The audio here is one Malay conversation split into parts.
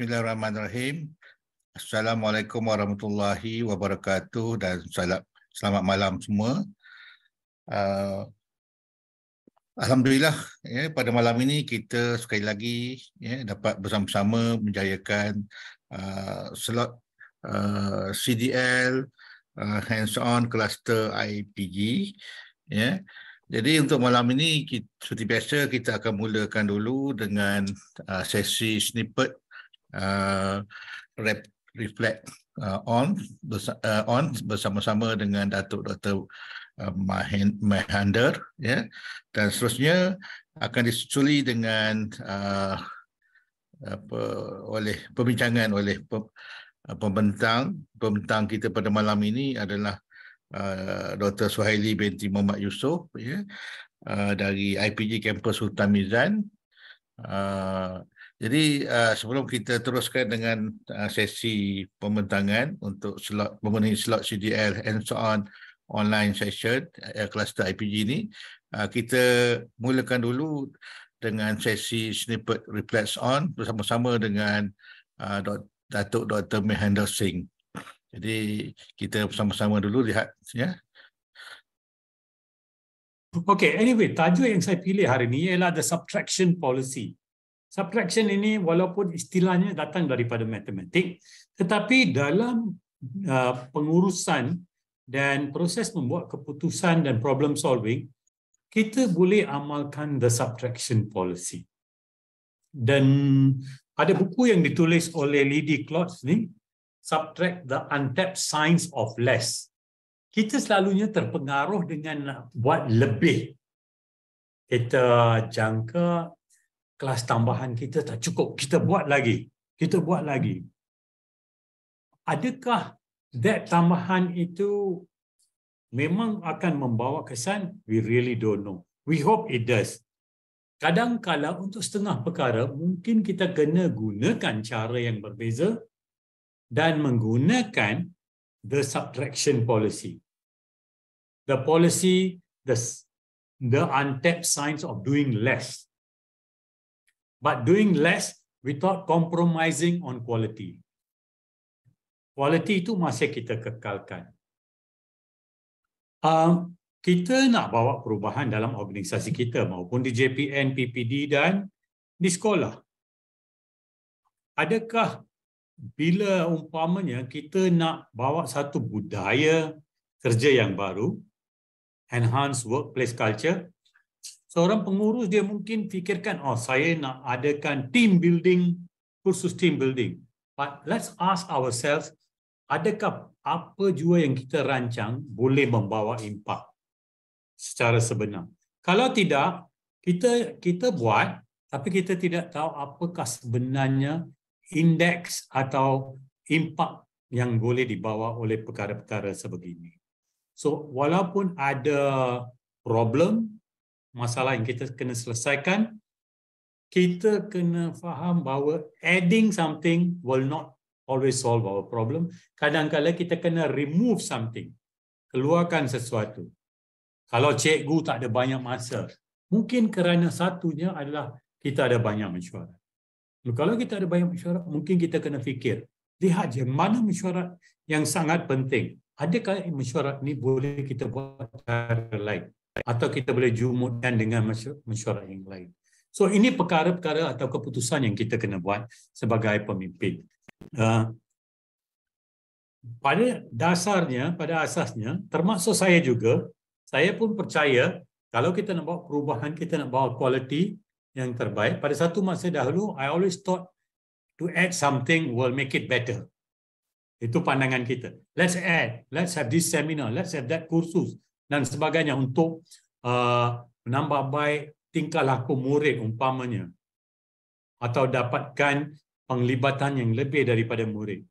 Bismillahirrahmanirrahim. Assalamualaikum warahmatullahi wabarakatuh dan selamat malam semua. Alhamdulillah, pada malam ini kita sekali lagi dapat bersama-sama menjayakan slot CDL hands-on cluster IPG. Jadi untuk malam ini, seperti biasa, kita akan mulakan dulu dengan sesi snippet reflect on bersama-sama dengan Datuk Dr. Mahander, dan seterusnya akan disuli dengan perbincangan oleh pembentang kita pada malam ini adalah Dr. Suhaili binti Muhammad Yusof, dari IPG Kampus Sultan Mizan. Jadi sebelum kita teruskan dengan sesi pembentangan untuk memenuhi slot CDL hands-on online session cluster IPG ini, kita mulakan dulu dengan sesi snippet reflects on bersama-sama dengan Datuk Dr. Mahander Singh. Jadi kita bersama-sama dulu lihat, ya. Okay, anyway, tajuk yang saya pilih hari ini ialah the subtraction policy. Subtraction ini walaupun istilahnya datang daripada matematik, tetapi dalam pengurusan dan proses membuat keputusan dan problem solving, kita boleh amalkan the subtraction policy. Dan ada buku yang ditulis oleh Lydie Klotz ni, Subtract the Untapped Science of Less. Kita selalunya terpengaruh dengan buat lebih. Kita jangka kelas tambahan kita tak cukup, kita buat lagi. Adakah that tambahan itu memang akan membawa kesan? We really don't know. We hope it does. Kadang-kala untuk setengah perkara, mungkin kita kena gunakan cara yang berbeza dan menggunakan the subtraction policy. The policy, the untapped science of doing less. But doing less without compromising on quality. Quality itu masih kita kekalkan. Kita nak bawa perubahan dalam organisasi kita maupun di JPN, PPD dan di sekolah. Adakah bila umpamanya kita nak bawa satu budaya kerja yang baru, enhance workplace culture, seorang pengurus dia mungkin fikirkan, oh saya nak adakan team building, kursus team building. But let's ask ourselves, adakah apa jua yang kita rancang boleh membawa impak secara sebenar? Kalau tidak, kita buat, tapi kita tidak tahu apakah sebenarnya indeks atau impak yang boleh dibawa oleh perkara-perkara sebegini. So, walaupun ada problem, masalah yang kita kena selesaikan, kita kena faham bahawa adding something will not always solve our problem. Kadang-kadang kita kena remove something, keluarkan sesuatu. Kalau cikgu tak ada banyak masa, mungkin kerana satunya adalah kita ada banyak mesyuarat. Kalau kita ada banyak mesyuarat, mungkin kita kena fikir, lihat je mana mesyuarat yang sangat penting. Adakah mesyuarat ni boleh kita buat cara lain? Atau kita boleh jumutkan dengan mesyuarat yang lain. So ini perkara-perkara atau keputusan yang kita kena buat sebagai pemimpin. Pada dasarnya, pada asasnya, termasuk saya juga, saya pun percaya kalau kita nak bawa perubahan, kita nak bawa quality yang terbaik. Pada satu masa dahulu, I always thought to add something will make it better. Itu pandangan kita. Let's add, let's have this seminar, let's have that kursus dan sebagainya untuk menambah baik tingkah laku murid umpamanya atau dapatkan penglibatan yang lebih daripada murid.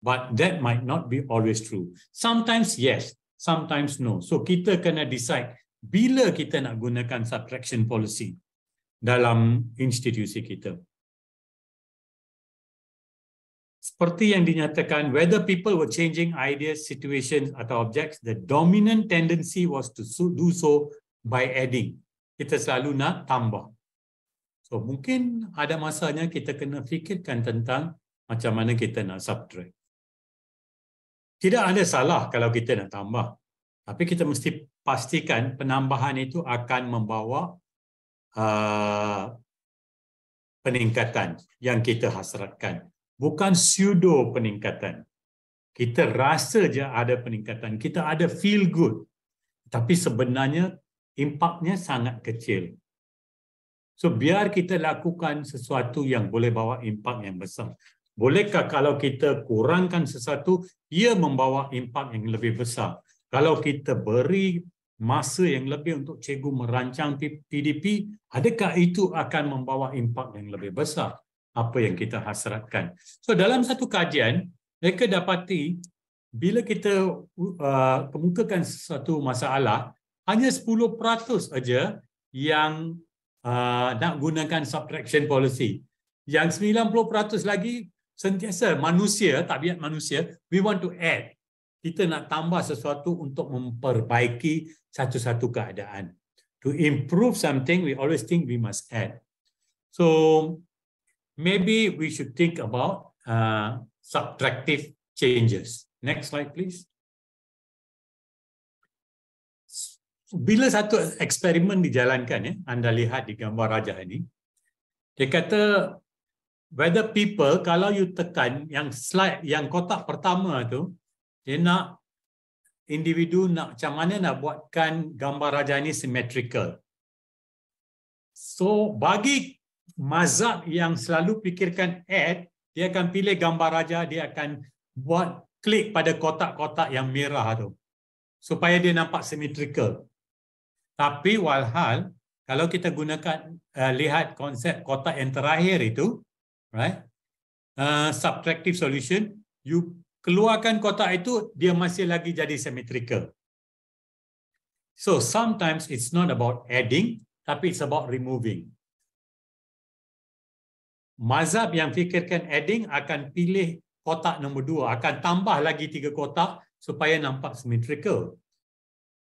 But that might not be always true. Sometimes yes, sometimes no. So kita kena decide bila kita nak gunakan subtraction policy dalam institusi kita. Seperti yang dinyatakan, whether people were changing ideas, situations atau objects, the dominant tendency was to do so by adding. Kita selalu nak tambah. So mungkin ada masanya kita kena fikirkan tentang macam mana kita nak subtract. Tidak ada salah kalau kita nak tambah. Tapi kita mesti pastikan penambahan itu akan membawa peningkatan yang kita hasratkan. Bukan pseudo peningkatan. Kita rasa je ada peningkatan. Kita ada feel good. Tapi sebenarnya impaknya sangat kecil. So biar kita lakukan sesuatu yang boleh bawa impak yang besar. Bolehkah kalau kita kurangkan sesuatu, ia membawa impak yang lebih besar? Kalau kita beri masa yang lebih untuk cikgu merancang PDP, adakah itu akan membawa impak yang lebih besar? Apa yang kita hasratkan. So dalam satu kajian, mereka dapati bila kita kemukakan sesuatu masalah, hanya 10% saja yang nak gunakan subtraction policy. Yang 90% lagi sentiasa manusia, tabiat manusia, we want to add. Kita nak tambah sesuatu untuk memperbaiki satu-satu keadaan. To improve something, we always think we must add. So maybe we should think about subtractive changes. Next slide, please. Bila satu eksperimen dijalankan, ya, anda lihat di gambar rajah ini, dia kata whether people, kalau you tekan yang slide, yang kotak pertama tu, dia nak individu nak macam mana nak buatkan gambar rajah ini symmetrical. So bagi mazhab yang selalu fikirkan add, dia akan pilih gambar rajah, dia akan buat klik pada kotak-kotak yang merah tu supaya dia nampak symmetrical. Tapi walhal kalau kita gunakan lihat konsep kotak yang terakhir itu, right? Subtractive solution, you keluarkan kotak itu, dia masih lagi jadi symmetrical. So sometimes it's not about adding, tapi it's about removing. Mazhab yang fikirkan adding akan pilih kotak nombor 2, akan tambah lagi 3 kotak supaya nampak symmetrical.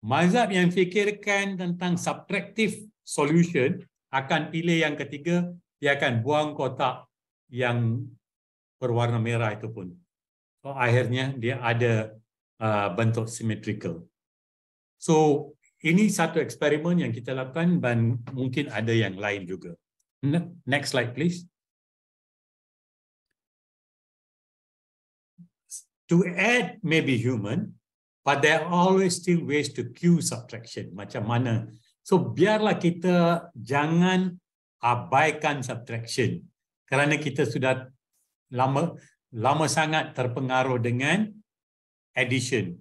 Mazhab yang fikirkan tentang subtractive solution akan pilih yang ketiga, dia akan buang kotak yang berwarna merah itu pun. So akhirnya dia ada bentuk symmetrical. So ini satu eksperimen yang kita lakukan dan mungkin ada yang lain juga. Next slide please. To add may be human, but there are always still ways to cue subtraction. Macam mana? So biarlah kita jangan abaikan subtraction kerana kita sudah lama sangat terpengaruh dengan addition.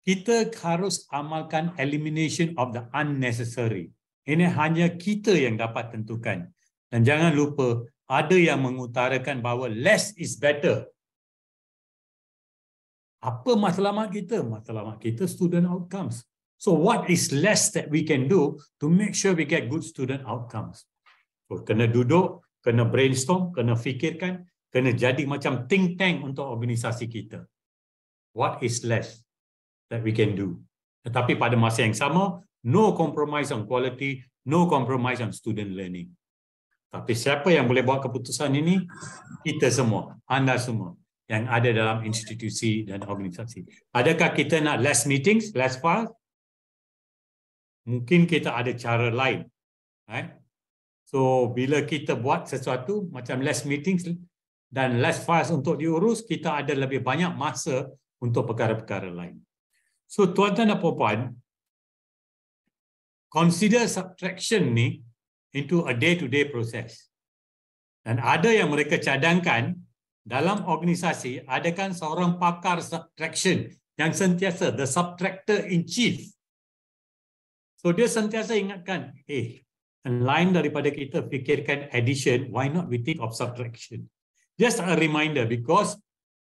Kita harus amalkan elimination of the unnecessary. Ini hanya kita yang dapat tentukan. Dan jangan lupa, ada yang mengutarakan bahawa less is better. Apa matlamat kita? Matlamat kita student outcomes. So what is less that we can do to make sure we get good student outcomes? So kena duduk, kena brainstorm, kena fikirkan, kena jadi macam think tank untuk organisasi kita. What is less that we can do? Tetapi pada masa yang sama, no compromise on quality, no compromise on student learning. Tapi siapa yang boleh buat keputusan ini? Kita semua, anda semua yang ada dalam institusi dan organisasi. Adakah kita nak less meetings, less files? Mungkin kita ada cara lain. Right? So, bila kita buat sesuatu macam less meetings dan less files untuk diurus, kita ada lebih banyak masa untuk perkara-perkara lain. So, tuan-tuan dan puan-puan, consider subtraction ni into a day-to-day process. Dan ada yang mereka cadangkan dalam organisasi, adakan seorang pakar subtraction yang sentiasa, the subtractor in chief. So dia sentiasa ingatkan, lain daripada kita fikirkan addition, why not we think of subtraction? Just a reminder, because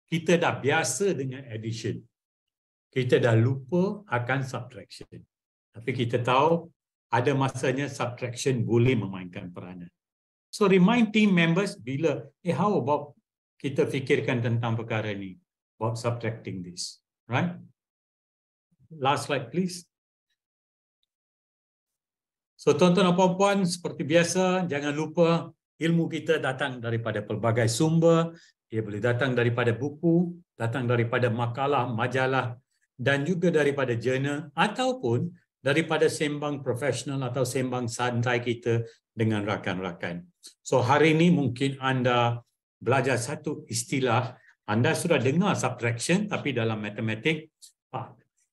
kita dah biasa dengan addition. Kita dah lupa akan subtraction. Tapi kita tahu ada masanya subtraction boleh memainkan peranan. So remind team members bila, how about kita fikirkan tentang perkara ini, about subtracting this, right? Last slide, please. So tuan-tuan dan puan-puan, seperti biasa, jangan lupa ilmu kita datang daripada pelbagai sumber. Ia boleh datang daripada buku, datang daripada makalah, majalah dan juga daripada jurnal ataupun daripada sembang profesional atau sembang santai kita dengan rakan-rakan. So hari ini mungkin anda belajar satu istilah. Anda sudah dengar subtraction, tapi dalam matematik,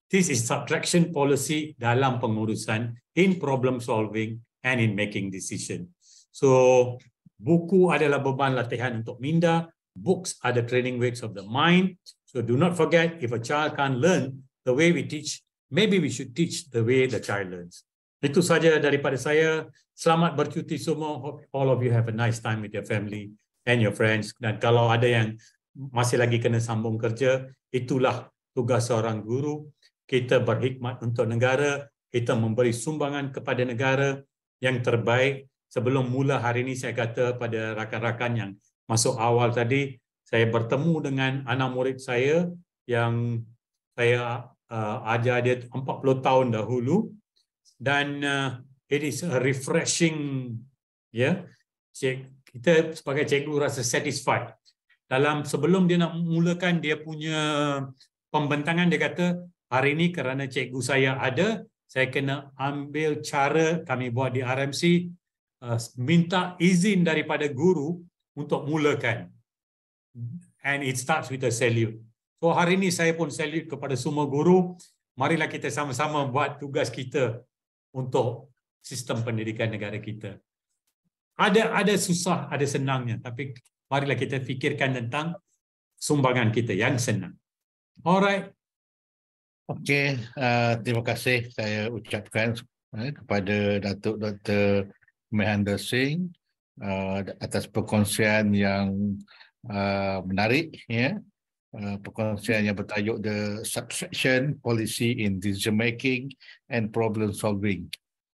this is subtraction policy dalam pengurusan, in problem solving and in making decision. So buku adalah beban latihan untuk minda. Books are the training weights of the mind. So do not forget, if a child can't learn the way we teach, maybe we should teach the way the child learns. Itu saja daripada saya. Selamat bercuti semua. Hope all of you have a nice time with your family and your friends. Dan kalau ada yang masih lagi kena sambung kerja, itulah tugas seorang guru. Kita berkhidmat untuk negara, kita memberi sumbangan kepada negara yang terbaik. Sebelum mula hari ini, saya kata pada rakan-rakan yang masuk awal tadi, saya bertemu dengan anak murid saya yang saya ajar dia 40 tahun dahulu, dan it is a refreshing, ya. Kita sebagai cikgu rasa satisfied. Sebelum dia nak mulakan dia punya pembentangan, dia kata, hari ini kerana cikgu saya ada, saya kena ambil cara kami buat di RMC, minta izin daripada guru untuk mulakan. And it starts with a salute. So hari ini saya pun salute kepada semua guru. Marilah kita sama-sama buat tugas kita untuk sistem pendidikan negara kita. Ada susah, ada senangnya, tapi marilah kita fikirkan tentang sumbangan kita yang senang. Alright. Okey, terima kasih saya ucapkan kepada Datuk Dr. Mahendra Singh atas perkongsian yang menarik, ya. Perkongsian yang bertajuk The Subtraction Policy in Decision Making and Problem Solving.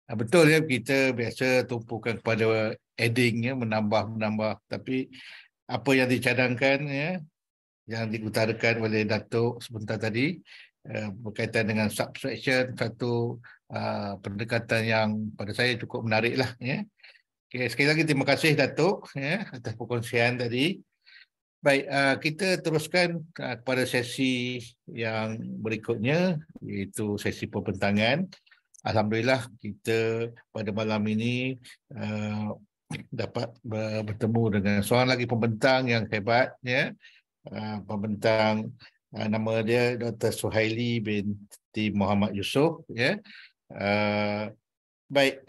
Betul, ya, kita biasa tumpukan kepada adding, ya, menambah, tapi apa yang dicadangkan, ya, yang diutarakan oleh Datuk sebentar tadi, berkaitan dengan subtraction, satu pendekatan yang pada saya cukup menarik lah, ya. Okay, sekali lagi terima kasih Datuk, ya, atas perkongsian tadi. Baik, kita teruskan kepada sesi yang berikutnya, iaitu sesi pembentangan. Alhamdulillah kita pada malam ini dapat bertemu dengan seorang lagi pembentang yang hebat, ya. Pembentang nama dia Dr. Suhaili binti Muhammad Yusof, ya. Baik,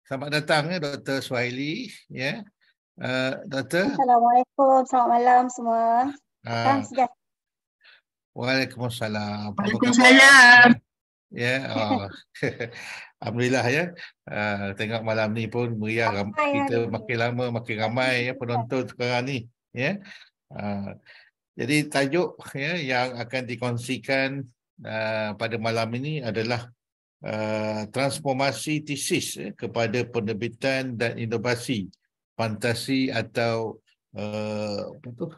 selamat datang, ya, Dr. Suhaili, ya. Doktor. Assalamualaikum, selamat malam semua. Salam sejahtera. Waalaikumsalam. Waalaikumsalam. Ya, alhamdulillah, ya. Tengok malam ni pun meriah, kita makin lama makin ramai, ya, penonton sekarang ni, ya. Jadi tajuk, ya, yang akan dikongsikan pada malam ini adalah transformasi tesis, ya, kepada penerbitan dan inovasi, fantasi atau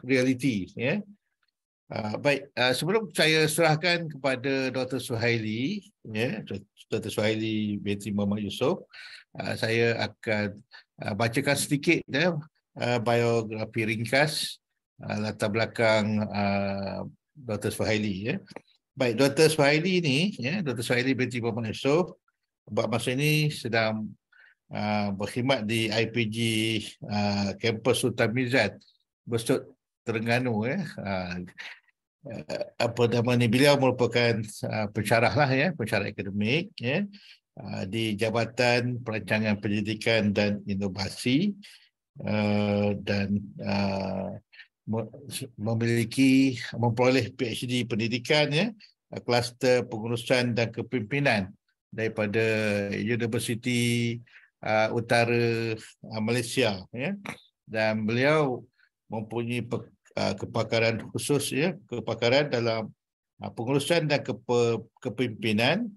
realiti, ya. Baik, sebelum saya serahkan kepada Dr. Suhaili, ya, Dr. Suhaili binti Muhammad Yusof, saya akan bacakan sedikit, ya, biografi ringkas latar belakang Dr. Suhaili, ya. Baik, Dr. Suhaili ni, ya, Dr. Suhaili binti Muhammad Yusof buat masa ini sedang berkhidmat di IPG kampus Sultan Mirzad, Besut, Terengganu, ya. Apa nama ni, beliau merupakan pensyarah lah, ya, pensyarah akademik, ya, di Jabatan Perancangan Pendidikan dan Inovasi, dan memperoleh PhD pendidikan, ya, kluster pengurusan dan kepimpinan daripada Universiti Utara Malaysia, ya. Dan beliau mempunyai kepakaran khusus, ya, kepakaran dalam pengurusan dan kepimpinan,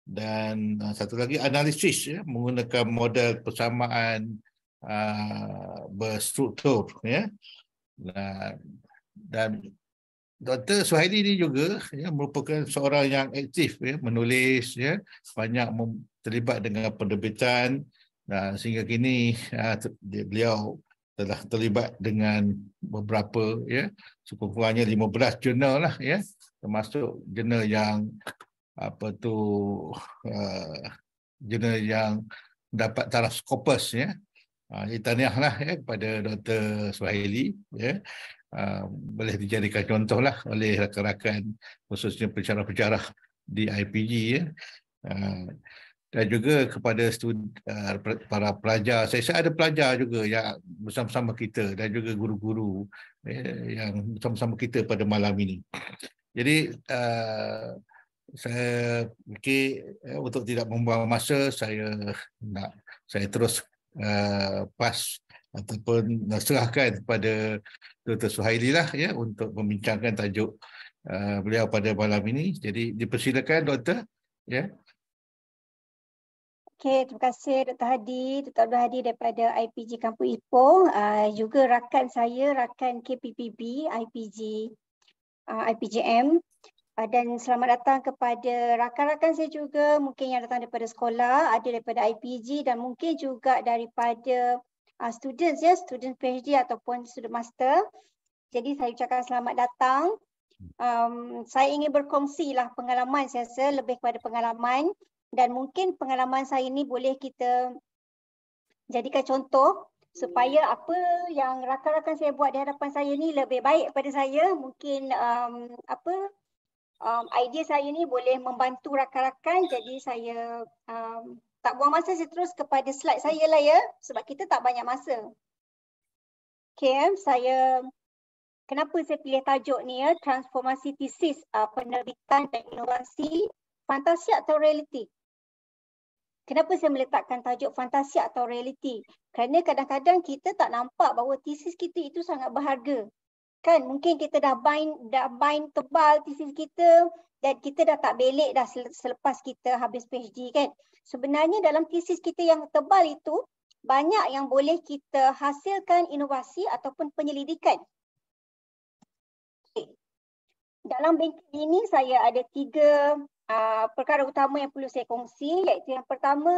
dan satu lagi analisis, ya, menggunakan model persamaan berstruktur, ya. Dan Dr. Suhaili ni juga merupakan seorang yang aktif menulis, banyak terlibat dengan penerbitan dan sehingga kini beliau telah terlibat dengan beberapa sekurang-kurangnya 15 jurnal lah termasuk jurnal yang jurnal yang dapat taraf Scopus tahniahlah kepada Dr. Suhaili boleh dijadikan contoh lah oleh rakan-rakan khususnya pensyarah-pensyarah di IPG dan juga kepada para pelajar. Saya ada pelajar juga yang bersama-sama kita dan juga guru-guru yang bersama-sama kita pada malam ini. Jadi saya fikir untuk tidak membuang masa, saya terus pas ataupun serahkan kepada Dr. Suhaili lah untuk membincangkan tajuk beliau pada malam ini. Jadi dipersilakan Doktor. Okey, terima kasih Dr. Hadi, Dr. Abdul Hadi daripada IPG Kampung Ipoh, juga rakan saya, rakan KPPB IPGM. Dan selamat datang kepada rakan-rakan saya juga, mungkin yang datang daripada sekolah, ada daripada IPG dan mungkin juga daripada students student PhD ataupun student master. Jadi saya ucapkan selamat datang. Saya ingin berkongsi lah pengalaman, saya rasa lebih kepada pengalaman, dan mungkin pengalaman saya ini boleh kita jadikan contoh supaya apa yang rakan-rakan saya buat di hadapan saya ni lebih baik pada saya. Mungkin idea saya ni boleh membantu rakan-rakan, jadi saya tak buang masa, saya terus kepada slide saya lah sebab kita tak banyak masa. Okay, kenapa saya pilih tajuk ni transformasi tesis penerbitan dan inovasi, fantasi atau realiti? Kenapa saya meletakkan tajuk fantasi atau realiti? Kerana kadang-kadang kita tak nampak bahawa tesis kita itu sangat berharga. Kan mungkin kita dah bind tebal tesis kita dan kita dah tak belik dah selepas kita habis PhD kan. Sebenarnya dalam tesis kita yang tebal itu banyak yang boleh kita hasilkan inovasi ataupun penyelidikan. Okay. Dalam bengkel ini saya ada 3 perkara utama yang perlu saya kongsi, iaitu yang pertama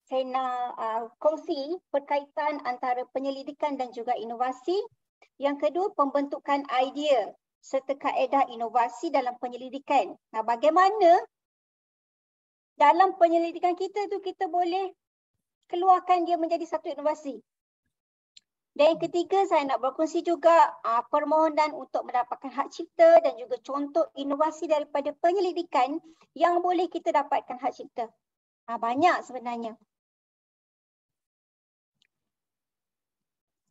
saya nak kongsi perkaitan antara penyelidikan dan juga inovasi. Yang kedua, pembentukan idea serta kaedah inovasi dalam penyelidikan. Nah, bagaimana dalam penyelidikan kita tu kita boleh keluarkan dia menjadi satu inovasi. Dan yang ketiga, saya nak berkongsi juga permohonan untuk mendapatkan hak cipta dan juga contoh inovasi daripada penyelidikan yang boleh kita dapatkan hak cipta. Banyak sebenarnya.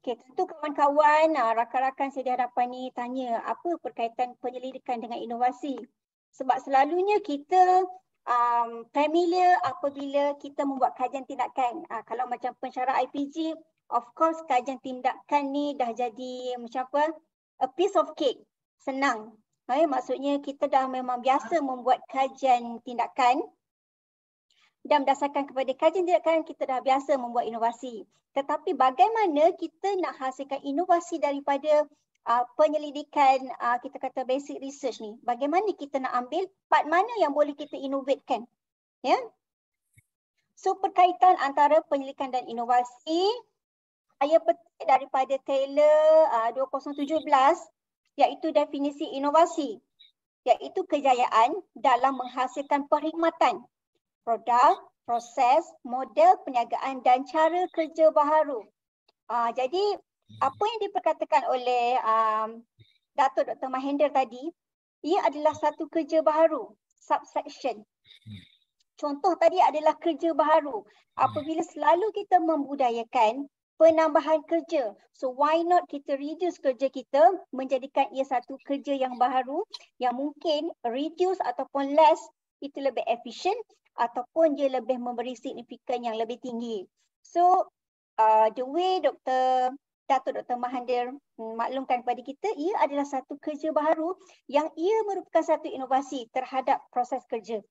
Okay, tentu kawan-kawan, rakan-rakan saya di hadapan ni tanya apa berkaitan penyelidikan dengan inovasi. Sebab selalunya kita familiar apabila kita membuat kajian tindakan. Kalau macam pensyarah IPG, of course kajian tindakan ni dah jadi macam apa? A piece of cake. Senang. Maksudnya kita dah memang biasa membuat kajian tindakan. Dan berdasarkan kepada kajian tindakan, kita dah biasa membuat inovasi. Tetapi bagaimana kita nak hasilkan inovasi daripada penyelidikan, kita kata basic research ni? Bagaimana kita nak ambil part mana yang boleh kita innovatekan? Ya? So perkaitan antara penyelidikan dan inovasi, saya petik daripada Taylor 2017, iaitu definisi inovasi, iaitu kejayaan dalam menghasilkan perkhidmatan, produk, proses, model perniagaan dan cara kerja baharu. Jadi apa yang diperkatakan oleh Datuk Dr. Mahendra tadi, ia adalah satu kerja baharu, subsection. Contoh tadi adalah kerja baharu. Apabila selalu kita membudayakan penambahan kerja, so why not kita reduce kerja kita, menjadikan ia satu kerja yang baharu, yang mungkin reduce ataupun less itu lebih efisien, ataupun dia lebih memberi signifikan yang lebih tinggi. So, the way Datuk Dr. Mahathir maklumkan kepada kita, ia adalah satu kerja baharu yang ia merupakan satu inovasi terhadap proses kerja.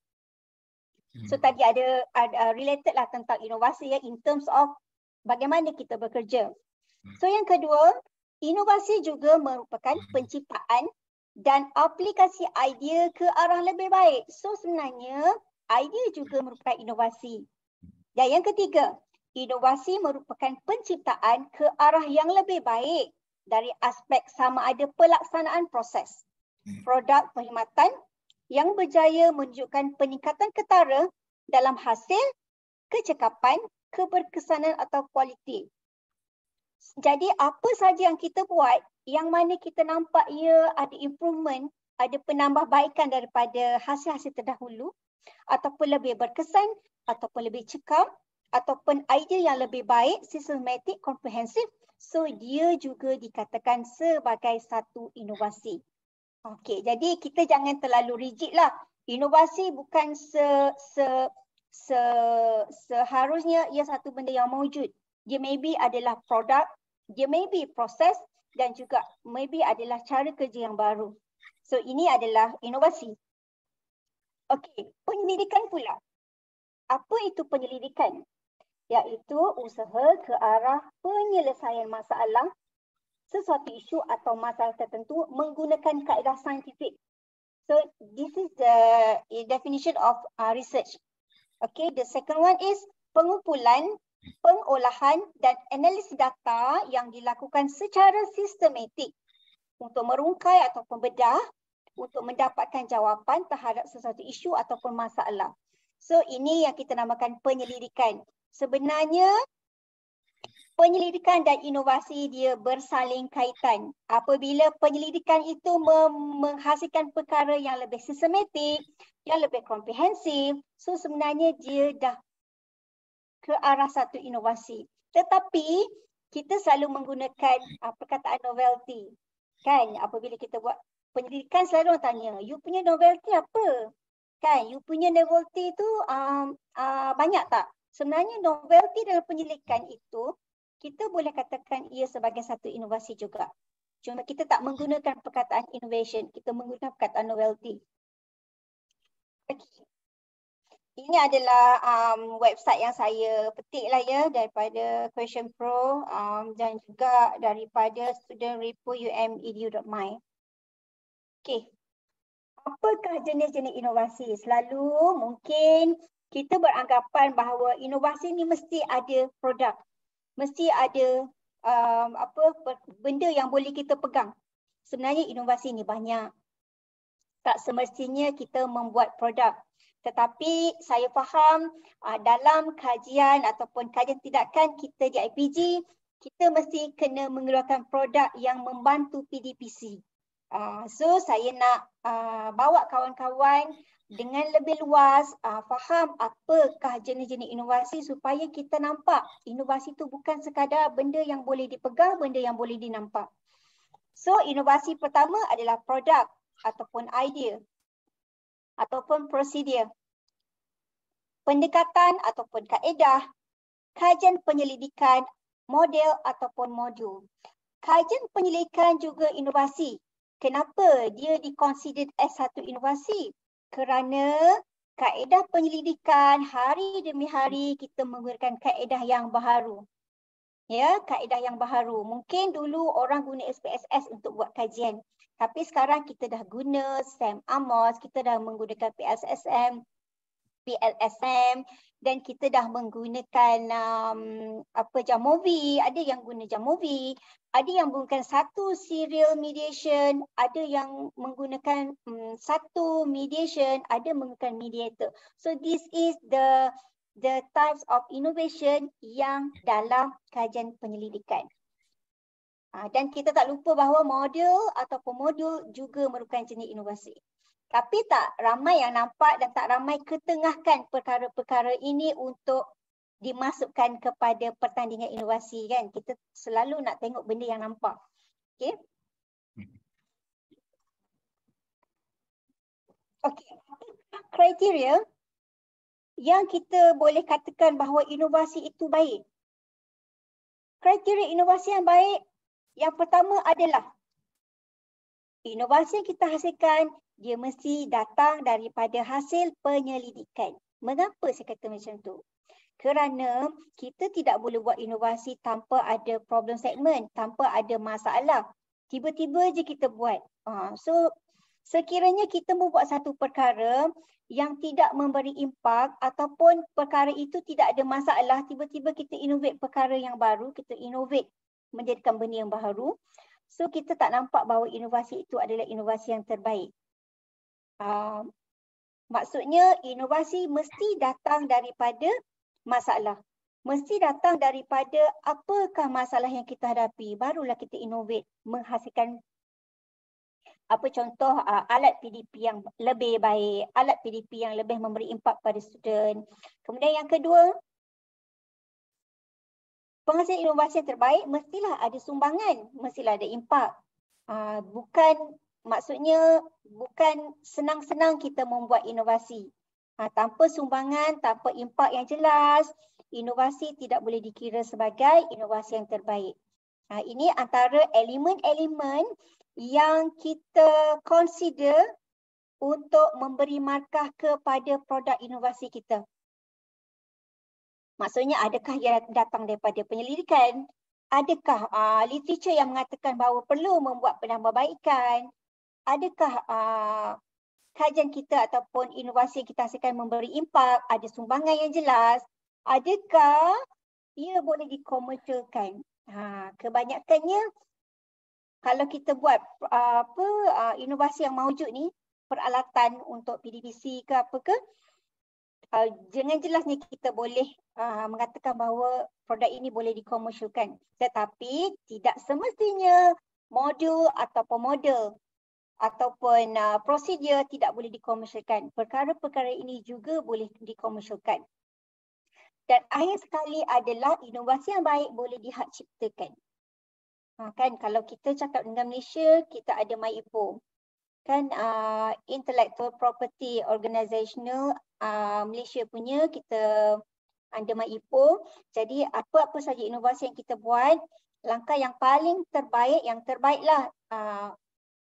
So, tadi ada related lah tentang inovasi in terms of bagaimana kita bekerja. So, yang kedua, Inovasi juga merupakan penciptaan dan aplikasi idea ke arah lebih baik. So sebenarnya idea juga merupakan inovasi. Dan yang ketiga, inovasi merupakan penciptaan ke arah yang lebih baik dari aspek sama ada pelaksanaan proses, produk perkhidmatan yang berjaya menunjukkan peningkatan ketara dalam hasil, kecekapan, keberkesanan atau kualiti. Jadi apa saja yang kita buat, yang mana kita nampak ia ada improvement, ada penambahbaikan daripada hasil-hasil terdahulu, ataupun lebih berkesan, ataupun lebih cekam, ataupun idea yang lebih baik, systematic, komprehensif, so dia juga dikatakan sebagai satu inovasi. Okey, jadi kita jangan terlalu rigid lah. Inovasi bukan seharusnya ia satu benda yang mewujud. Dia maybe adalah produk, dia maybe proses dan juga maybe adalah cara kerja yang baru. So ini adalah inovasi. Okey, penyelidikan pula. Apa itu penyelidikan? Iaitu usaha ke arah penyelesaian masalah, sesuatu isu atau masalah tertentu menggunakan kaedah saintifik. So this is the definition of research. Okay, the second one is pengumpulan, pengolahan dan analisis data yang dilakukan secara sistematik untuk merungkai atau membedah untuk mendapatkan jawapan terhadap sesuatu isu ataupun masalah. So ini yang kita namakan penyelidikan. Sebenarnya penyelidikan dan inovasi dia bersaling kaitan. Apabila penyelidikan itu menghasilkan perkara yang lebih sistematik, yang lebih komprehensif, so sebenarnya dia dah ke arah satu inovasi. Tetapi kita selalu menggunakan perkataan novelty. Kan apabila kita buat penyelidikan selalu orang tanya, you punya novelty apa? Kan you punya novelty tu banyak tak? Sebenarnya novelty dalam penyelidikan itu kita boleh katakan ia sebagai satu inovasi juga. Cuma kita tak menggunakan perkataan innovation, kita menggunakan perkataan novelty. Okay. Ini adalah website yang saya petik lah ya daripada Question Pro dan juga daripada studentrepo.um.edu.my. Okay. Apakah jenis-jenis inovasi? Selalu mungkin kita beranggapan bahawa inovasi ni mesti ada produk. Mesti ada benda yang boleh kita pegang. Sebenarnya inovasi ni banyak. Tak semestinya kita membuat produk. Tetapi saya faham dalam kajian ataupun kajian tindakan kita di IPG, kita mesti kena mengeluarkan produk yang membantu PDPC. So saya nak bawa kawan-kawan dengan lebih luas faham apakah jenis-jenis inovasi supaya kita nampak inovasi itu bukan sekadar benda yang boleh dipegang, benda yang boleh dinampak. So inovasi pertama adalah produk ataupun idea ataupun prosedur, pendekatan ataupun kaedah, kajian penyelidikan, model ataupun modul. Kajian penyelidikan juga inovasi. Kenapa dia diconsidered as satu inovasi? Kerana kaedah penyelidikan hari demi hari kita menggunakan kaedah yang baharu. Ya, kaedah yang baharu. Mungkin dulu orang guna SPSS untuk buat kajian. Tapi sekarang kita dah guna SAM Amos, kita dah menggunakan PLSM, dan kita dah menggunakan Jamovi, ada yang guna Jamovi, ada yang menggunakan satu serial mediation, ada yang menggunakan satu mediation, ada menggunakan mediator. So this is the types of innovation yang dalam kajian penyelidikan. Dan kita tak lupa bahawa model ataupun modul juga merupakan jenis inovasi. Tapi tak ramai yang nampak dan tak ramai ketengahkan perkara-perkara ini untuk dimasukkan kepada pertandingan inovasi kan. Kita selalu nak tengok benda yang nampak. Okey. Okey. Kriteria yang kita boleh katakan bahawa inovasi itu baik. Kriteria inovasi yang baik yang pertama adalah inovasi yang kita hasilkan dia mesti datang daripada hasil penyelidikan. Mengapa saya kata macam tu? Kerana kita tidak boleh buat inovasi tanpa ada problem segment, tanpa ada masalah. Tiba-tiba je kita buat. So sekiranya kita membuat satu perkara yang tidak memberi impak ataupun perkara itu tidak ada masalah, tiba-tiba kita innovate perkara yang baru, kita innovate menjadikan benda yang baru. So kita tak nampak bahawa inovasi itu adalah inovasi yang terbaik. Maksudnya inovasi mesti datang daripada masalah. Mesti datang daripada apakah masalah yang kita hadapi. Barulah kita innovate menghasilkan contoh alat PDP yang lebih baik, alat PDP yang lebih memberi impak pada student. Kemudian yang kedua, penghasil inovasi yang terbaik mestilah ada sumbangan, mestilah ada impak. Maksudnya bukan senang-senang kita membuat inovasi. Tanpa sumbangan, tanpa impak yang jelas, inovasi tidak boleh dikira sebagai inovasi yang terbaik. Ini antara elemen-elemen yang kita consider untuk memberi markah kepada produk inovasi kita. Maksudnya adakah ia datang daripada penyelidikan? Adakah literature yang mengatakan bahawa perlu membuat penambahbaikan? Adakah kajian kita ataupun inovasi yang kita hasilkan memberi impak? Ada sumbangan yang jelas? Adakah ia boleh dikomersialkan? Kebanyakannya kalau kita buat inovasi yang mawujud ni, peralatan untuk PDPC ke apa ke, dengan jelasnya kita boleh mengatakan bahawa produk ini boleh dikomersialkan. Tetapi tidak semestinya modul ataupun prosedur tidak boleh dikomersialkan. Perkara-perkara ini juga boleh dikomersialkan. Dan akhir sekali adalah inovasi yang baik boleh dihak ciptakan. Kan kalau kita cakap dengan Malaysia, kita ada MyIPO. Kan Intellectual Property Organisational Malaysia punya, kita under MyIPO. Jadi apa-apa saja inovasi yang kita buat, langkah yang paling terbaik, yang terbaiklah,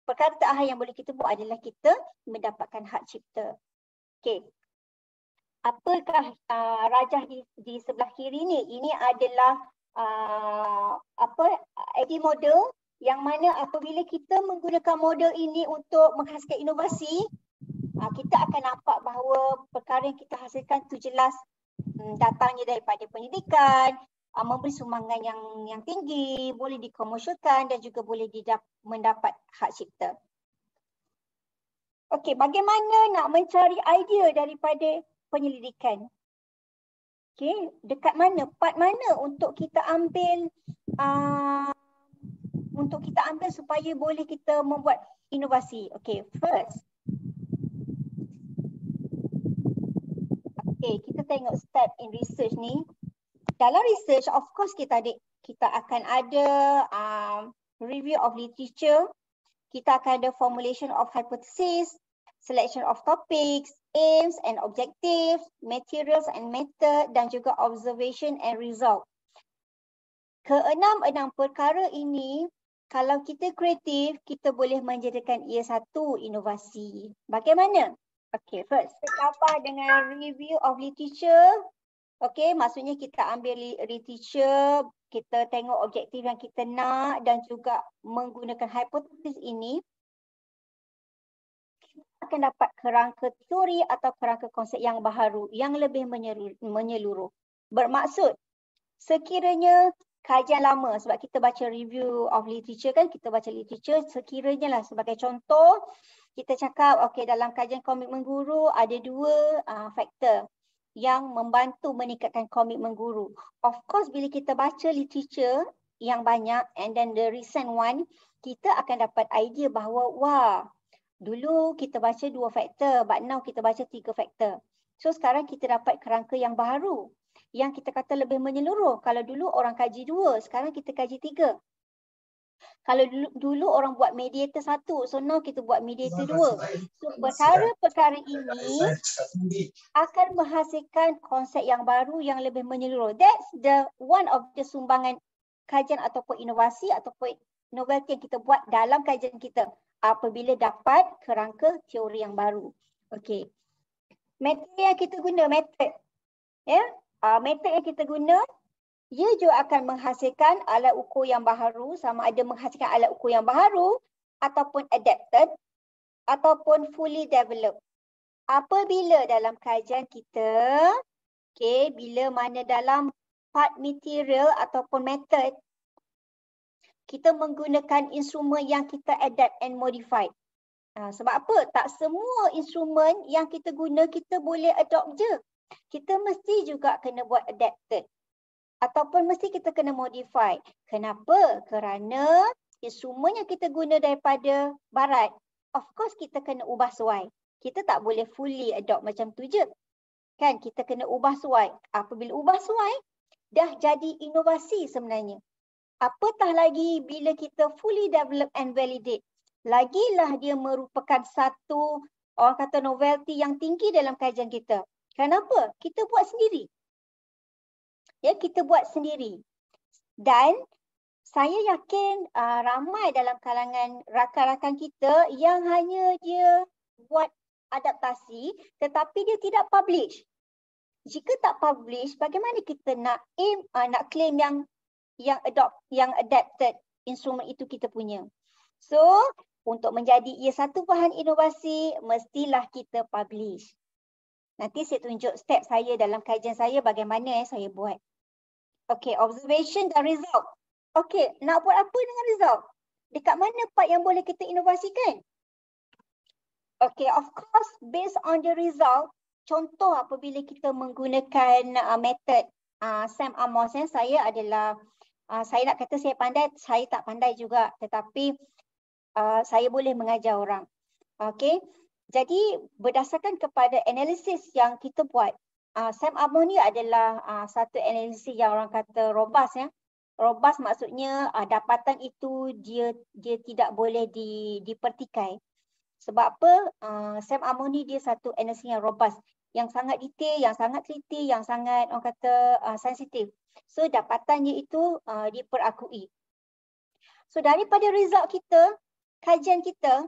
perkara terakhir yang boleh kita buat adalah kita mendapatkan hak cipta. Okey. Apakah rajah di sebelah kiri ni? Ini adalah AD model yang mana apabila kita menggunakan model ini untuk menghasilkan inovasi, kita akan nampak bahawa perkara yang kita hasilkan tu jelas datangnya daripada pendidikan, memberi sumbangan yang tinggi, boleh dikomersialkan dan juga boleh mendapat hak cipta. Okey, bagaimana nak mencari idea daripada penyelidikan? Okey, dekat mana, part mana untuk kita ambil supaya boleh kita membuat inovasi. Okey, first. Okey, kita tengok step in research ni. Dalam research, of course kita akan ada review of literature, kita akan ada formulation of hypothesis, selection of topics, aims and objectives, materials and method, dan juga observation and result. Keenam perkara ini, kalau kita kreatif, kita boleh menjadikan ia satu inovasi. Bagaimana? Okay, first, kita dengan review of literature. Okay, maksudnya kita ambil literature, kita tengok objektif yang kita nak dan juga menggunakan hipotesis ini, akan dapat kerangka teori atau kerangka konsep yang baharu, yang lebih menyeluruh. Bermaksud, sekiranya kajian lama, sebab kita baca review of literature kan, kita baca literature, sekiranya lah sebagai contoh, kita cakap, okay, dalam kajian komitmen guru ada dua faktor yang membantu meningkatkan komitmen guru. Of course, bila kita baca literature yang banyak and then the recent one, kita akan dapat idea bahawa, wah, dulu kita baca 2 faktor, but now kita baca 3 faktor. So sekarang kita dapat kerangka yang baru, yang kita kata lebih menyeluruh. Kalau dulu orang kaji 2, sekarang kita kaji 3. Kalau dulu orang buat mediator 1, so now kita buat mediator 2. So perkara-perkara ini akan menghasilkan konsep yang baru yang lebih menyeluruh. That's the one of the sumbangan kajian ataupun inovasi ataupun novelty yang kita buat dalam kajian kita apabila dapat kerangka teori yang baru. Okey. Metode yang kita guna, method. Ya. metod yang kita guna, ia juga akan menghasilkan alat ukur yang baharu, sama ada menghasilkan alat ukur yang baharu ataupun adapted ataupun fully developed. Apabila dalam kajian kita, bila mana dalam part material ataupun method, kita menggunakan instrumen yang kita adapt and modify. Sebab apa? Tak semua instrumen yang kita guna kita boleh adopt je. Kita mesti juga kena buat adapted. Ataupun mesti kita kena modify. Kenapa? Kerana instrumen yang kita guna daripada barat, of course kita kena ubah suai. Kita tak boleh fully adopt macam tu je. Kan? Kita kena ubah suai. Apabila ubah suai, dah jadi inovasi sebenarnya. Apatah lagi bila kita fully develop and validate. Lagilah dia merupakan satu, orang kata, novelty yang tinggi dalam kajian kita. Kenapa? Kita buat sendiri. Ya, kita buat sendiri. Dan saya yakin ramai dalam kalangan rakan-rakan kita yang hanya dia buat adaptasi tetapi dia tidak publish. Jika tak publish, bagaimana kita nak nak claim yang adapted instrumen itu kita punya. So, untuk menjadi ia satu bahan inovasi, mestilah kita publish. Nanti saya tunjuk step saya dalam kajian saya bagaimana saya buat. Okey, observation dan result. Okey, nak buat apa dengan result? Dekat mana part yang boleh kita inovasikan? Okey, of course, based on the result, contoh apabila kita menggunakan method Sam Amos, saya adalah saya nak kata saya pandai, saya tak pandai juga, tetapi saya boleh mengajar orang. Okey. Jadi berdasarkan kepada analisis yang kita buat, Sam Amos ni adalah satu analisis yang orang kata robust ya. Robust maksudnya dapatan itu dia tidak boleh dipertikai. Sebab apa? Sam Amos ni dia satu analisis yang robust, yang sangat detail, yang sangat teliti, yang sangat orang kata sensitif. So dapatannya itu diperakui. So daripada result kita, kajian kita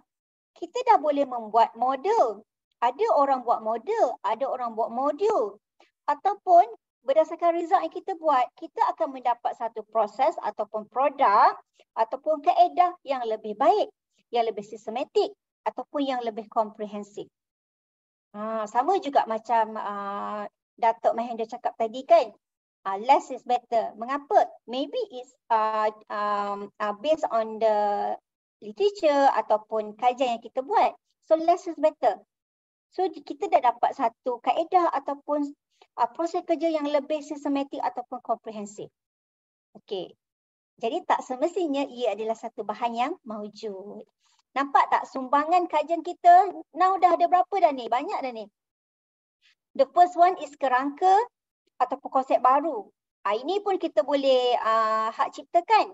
dah boleh membuat model. Ada orang buat model, ada orang buat modul. Ataupun berdasarkan result yang kita buat, kita akan mendapat satu proses ataupun produk ataupun kaedah yang lebih baik, yang lebih sistematik ataupun yang lebih komprehensif. Sama juga macam Datuk Mahendra cakap tadi kan, less is better. Mengapa? Maybe it's based on the literature ataupun kajian yang kita buat. So less is better. So kita dah dapat satu kaedah ataupun proses kerja yang lebih sistematik ataupun komprehensif. Okey. Jadi tak semestinya ia adalah satu bahan yang maujud. Nampak tak sumbangan kajian kita now dah ada berapa dah ni? Banyak dah ni. The first one is kerangka ataupun konsep baru. Ini pun kita boleh hak ciptakan.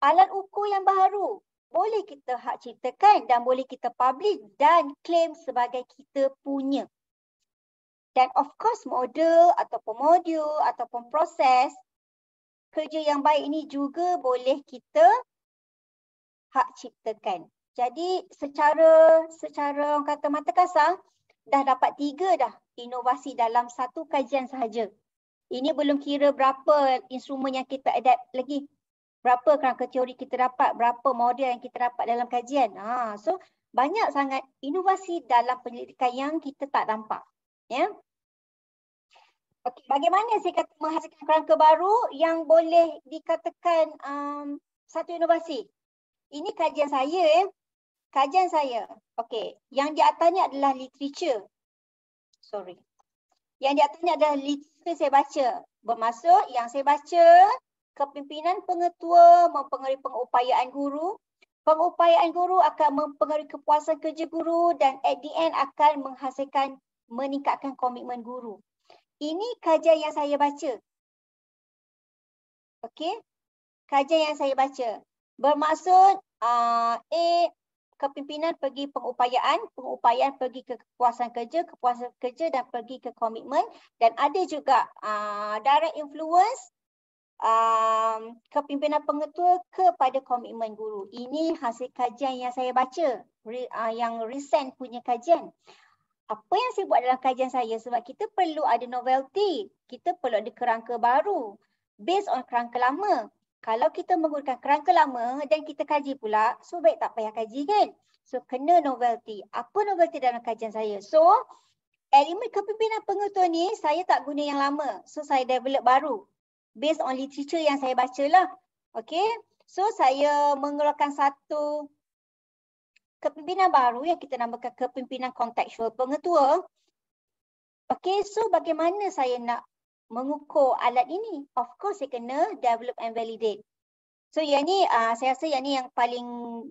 Alat ukur yang baru boleh kita hak ciptakan dan boleh kita publish dan claim sebagai kita punya. Dan of course model ataupun proses kerja yang baik ini juga boleh kita hak ciptakan. Jadi secara orang kata mata kasar dah dapat 3 dah inovasi dalam satu kajian sahaja. Ini belum kira berapa instrumen yang kita adapt lagi. Berapa kerangka teori kita dapat, berapa model yang kita dapat dalam kajian. So banyak sangat inovasi dalam penyelidikan yang kita tak nampak. Ya. Okey, bagaimana saya kata menghasilkan kerangka baru yang boleh dikatakan satu inovasi? Ini kajian saya ya. Kajian saya. Okey, yang di atasnya adalah literature. Yang di atasnya adalah literature saya baca. Bermaksud yang saya baca, kepimpinan pengetua mempengaruhi pengupayaan guru. Pengupayaan guru akan mempengaruhi kepuasan kerja guru dan at the end akan menghasilkan, meningkatkan komitmen guru. Ini kajian yang saya baca. Okey. Kajian yang saya baca. Bermaksud kepimpinan pergi pengupayaan pergi ke kepuasan kerja dan pergi ke komitmen, dan ada juga direct influence kepimpinan pengetua kepada komitmen guru. Ini hasil kajian yang saya baca, yang recent punya kajian. apa yang saya buat dalam kajian saya, sebab kita perlu ada novelty, kita perlu ada kerangka baru based on kerangka lama. Kalau kita menggunakan kerangka lama dan kita kaji pula, so baik tak payah kaji kan. So kena novelty. Apa novelty dalam kajian saya? So elemen kepimpinan pengetua ni saya tak guna yang lama. So saya develop baru based on literature yang saya baca lah. Okay. So saya mengeluarkan satu kepimpinan baru yang kita namakan kepimpinan kontekstual pengetua. Okay, so bagaimana saya nak mengukur alat ini? Of course, saya kena develop and validate. So yang ni, saya rasa yang ni yang paling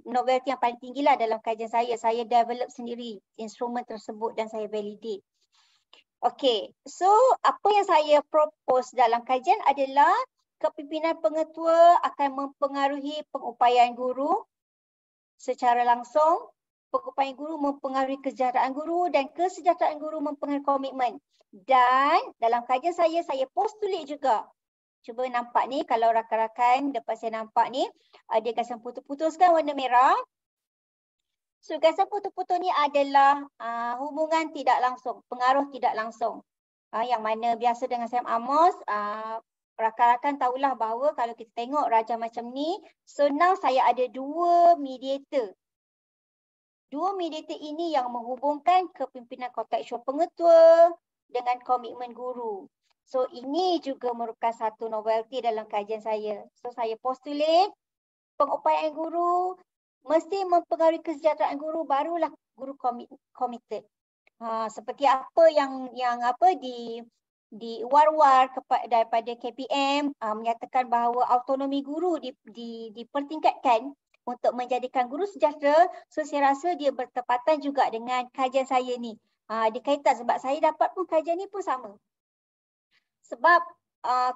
novelty yang paling tinggi lah dalam kajian saya. Saya develop sendiri instrumen tersebut dan saya validate. Okay, so apa yang saya propose dalam kajian adalah kepimpinan pengetua akan mempengaruhi pengupayaan guru secara langsung. Pengupayaan guru mempengaruhi kesejahteraan guru dan kesejahteraan guru mempengaruhi komitmen. Dan dalam kajian saya postulate juga. Cuba nampak ni, kalau rakan-rakan dapat saya nampak ni, ada gasan putus-putus kan warna merah. So gasan putus-putus ni adalah hubungan tidak langsung, pengaruh tidak langsung. Yang mana biasa dengan Sam Amos, rakan-rakan tahulah bahawa kalau kita tengok raja macam ni, so now saya ada dua mediator. Dua mediator ini yang menghubungkan kepimpinan kontekstual pengetua dengan komitmen guru. So ini juga merupakan satu novelty dalam kajian saya. So saya postulate pengupayaan guru mesti mempengaruhi kesejahteraan guru, barulah guru committed. Seperti apa yang di war-war daripada KPM menyatakan bahawa autonomi guru dipertingkatkan untuk menjadikan guru sejahtera. So saya rasa dia bertepatan juga dengan kajian saya ni. Dikaitan sebab saya dapat pun kajian ni pun sama. Sebab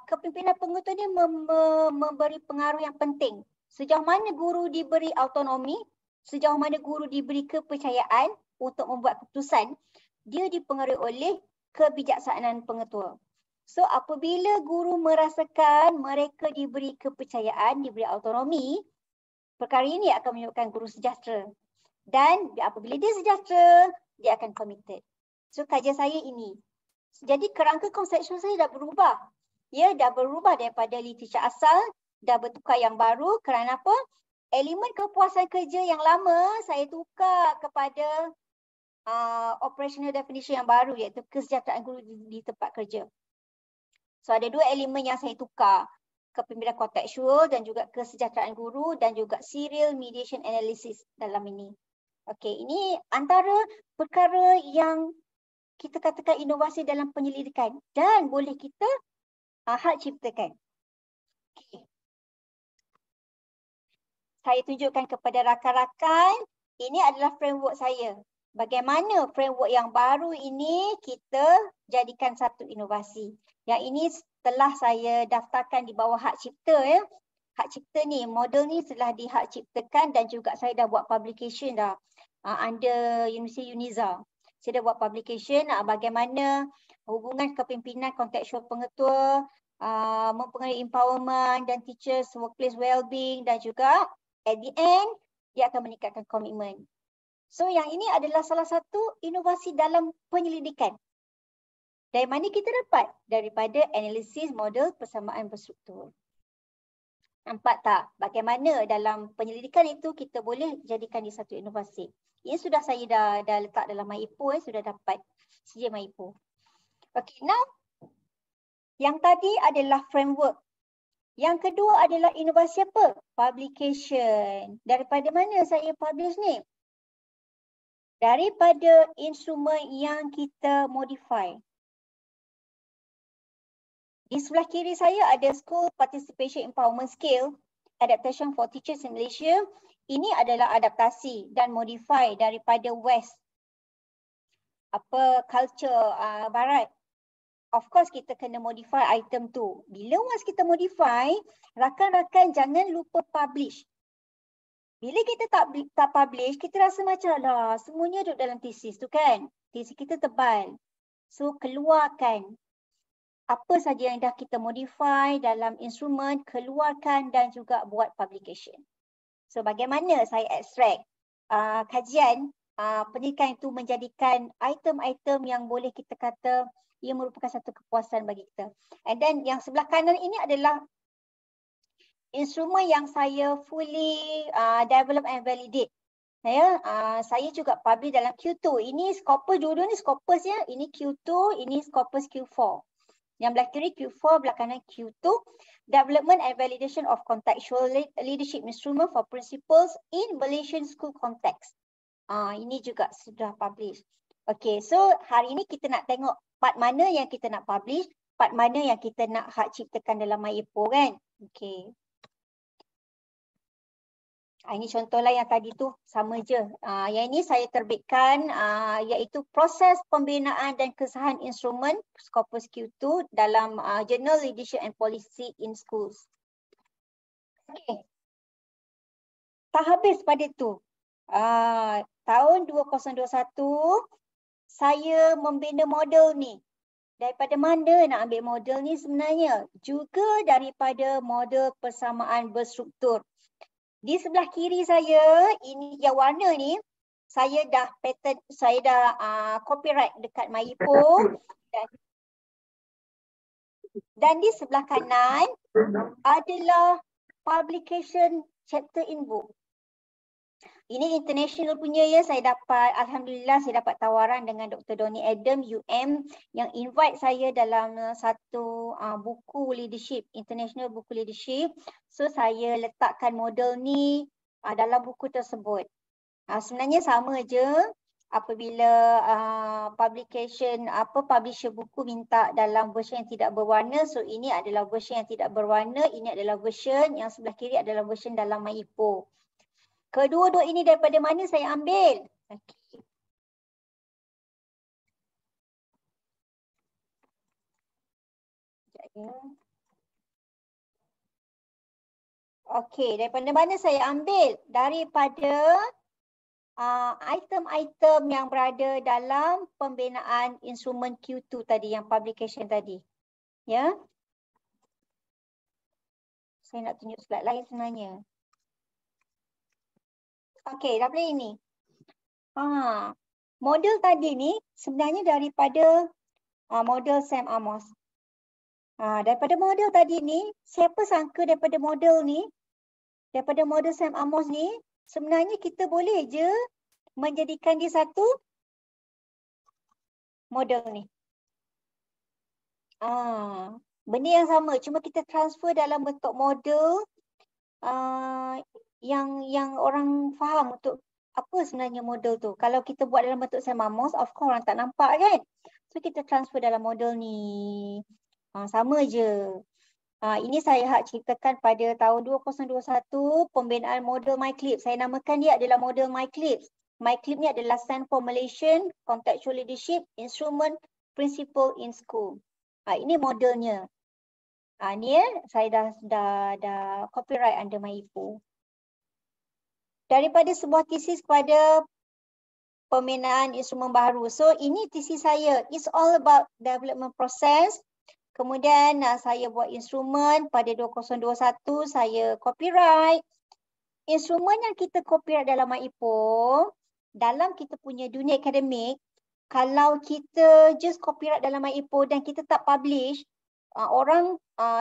kepimpinan pengetua ni memberi pengaruh yang penting. Sejauh mana guru diberi autonomi, sejauh mana guru diberi kepercayaan untuk membuat keputusan, dia dipengaruhi oleh kebijaksanaan pengetua. So apabila guru merasakan mereka diberi kepercayaan, diberi autonomi, perkara ini akan menyebabkan guru sejahtera. Dan apabila dia sejahtera, dia akan committed. So kajian saya ini. Jadi kerangka konseptual saya dah berubah. Ya, dah berubah daripada literature asal, dah bertukar yang baru. Kerana apa? Elemen kepuasan kerja yang lama saya tukar kepada operational definition yang baru, iaitu kesejahteraan guru di tempat kerja. So ada dua elemen yang saya tukar. Kepimpinan kontekstual dan juga kesejahteraan guru dan juga serial mediation analysis dalam ini. Okey, ini antara perkara yang kita katakan inovasi dalam penyelidikan dan boleh kita hak ciptakan. Okay. Saya tunjukkan kepada rakan-rakan, ini adalah framework saya. Bagaimana framework yang baru ini kita jadikan satu inovasi. Yang ini telah saya daftarkan di bawah hak cipta ya. Hak cipta ni, model ni telah dihak ciptakan dan juga saya dah buat publication dah under Universiti Uniza. Saya dah buat publication bagaimana hubungan kepimpinan kontekstual pengetua mempengaruhi empowerment dan teachers workplace well-being dan juga at the end dia akan meningkatkan komitmen. So yang ini adalah salah satu inovasi dalam penyelidikan. Dari mana kita dapat? Daripada analisis model persamaan berstruktur. Nampak tak bagaimana dalam penyelidikan itu kita boleh jadikan dia satu inovasi. Ini sudah saya dah letak dalam MyIPO, sudah dapat CJ MyIPO. Okay, now yang tadi adalah framework. Yang kedua adalah inovasi apa? Publication. Daripada mana saya publish ni? Daripada instrumen yang kita modify. Di sebelah kiri saya ada School Participation Empowerment Scale, Adaptation for Teachers in Malaysia. Ini adalah adaptasi dan modify daripada West. Culture Barat. Of course kita kena modify item tu. Bila once kita modify, rakan-rakan jangan lupa publish. Bila kita tak publish, kita rasa macam lah semuanya duduk dalam thesis tu kan. Thesis kita tebal. So keluarkan apa saja yang dah kita modify dalam instrumen, keluarkan dan juga buat publication. So bagaimana saya extract kajian pendidikan itu menjadikan item-item yang boleh kita kata ia merupakan satu kepuasan bagi kita. And then yang sebelah kanan ini adalah instrumen yang saya fully develop and validate. Saya juga publish dalam Q2. Ini Scopus, dua-dua ni Scopus ya. Ini Q2, ini Scopus Q4. Yang belah kiri Q4, belah kanan Q2. Development and validation of contextual leadership instrument for principals in Malaysian school context. Ini juga sudah publish. Okay, so hari ini kita nak tengok part mana yang kita nak publish, part mana yang kita nak hak ciptakan dalam MyIPO kan. Okay. Ini contohlah yang tadi tu sama je. Yang ini saya terbitkan iaitu proses pembinaan dan kesahan instrumen Scopus Q2 dalam Journal Leadership and Policy in Schools. Okay. Tak habis pada tu. Tahun 2021 saya membina model ni. Daripada mana nak ambil model ni sebenarnya? Juga daripada model persamaan berstruktur. Di sebelah kiri saya, ini yang warna ni, saya dah patent, saya dah copyright dekat MyIPO. Dan di sebelah kanan adalah publication chapter in book. Ini international punya ya, saya dapat, alhamdulillah saya dapat tawaran dengan Dr. Donnie Adam UM yang invite saya dalam satu buku leadership, international buku leadership. So saya letakkan model ni dalam buku tersebut. Sebenarnya sama je apabila publisher buku minta dalam version yang tidak berwarna. So ini adalah version yang tidak berwarna, ini adalah version yang sebelah kiri adalah version dalam MyIPO. Kedua-dua ini daripada mana saya ambil? Okay. Okey, daripada mana saya ambil? Daripada item-item yang berada dalam pembinaan instrumen Q2 tadi, yang publication tadi. Ya. Saya nak tunjuk slide lain sebenarnya. Okey, daripada ini. Model tadi ni sebenarnya daripada model Sam Amos. Daripada model tadi ni, siapa sangka daripada model ni, daripada model Sam Amos ni, sebenarnya kita boleh je menjadikan dia satu model ni. Benda yang sama, cuma kita transfer dalam bentuk model yang orang faham untuk apa sebenarnya model tu. Kalau kita buat dalam bentuk Sam Amos, of course orang tak nampak kan. So kita transfer dalam model ni. Sama je. Ini saya hak ciptakan pada tahun 2021 pembinaan model MyClip. Saya namakan dia adalah model MyClip. MyClip ni adalah Stand for Malaysian Contextual Leadership Instrument Principle in School. Ini modelnya. Ni saya dah copyright under MyIPO. Daripada sebuah tesis kepada pembinaan instrumen baru. So ini tesis saya. It's all about development process. Kemudian saya buat instrumen pada 2021, saya copyright. Instrumen yang kita copyright dalam MyIPO, dalam kita punya dunia akademik, kalau kita just copyright dalam MyIPO dan kita tak publish, orang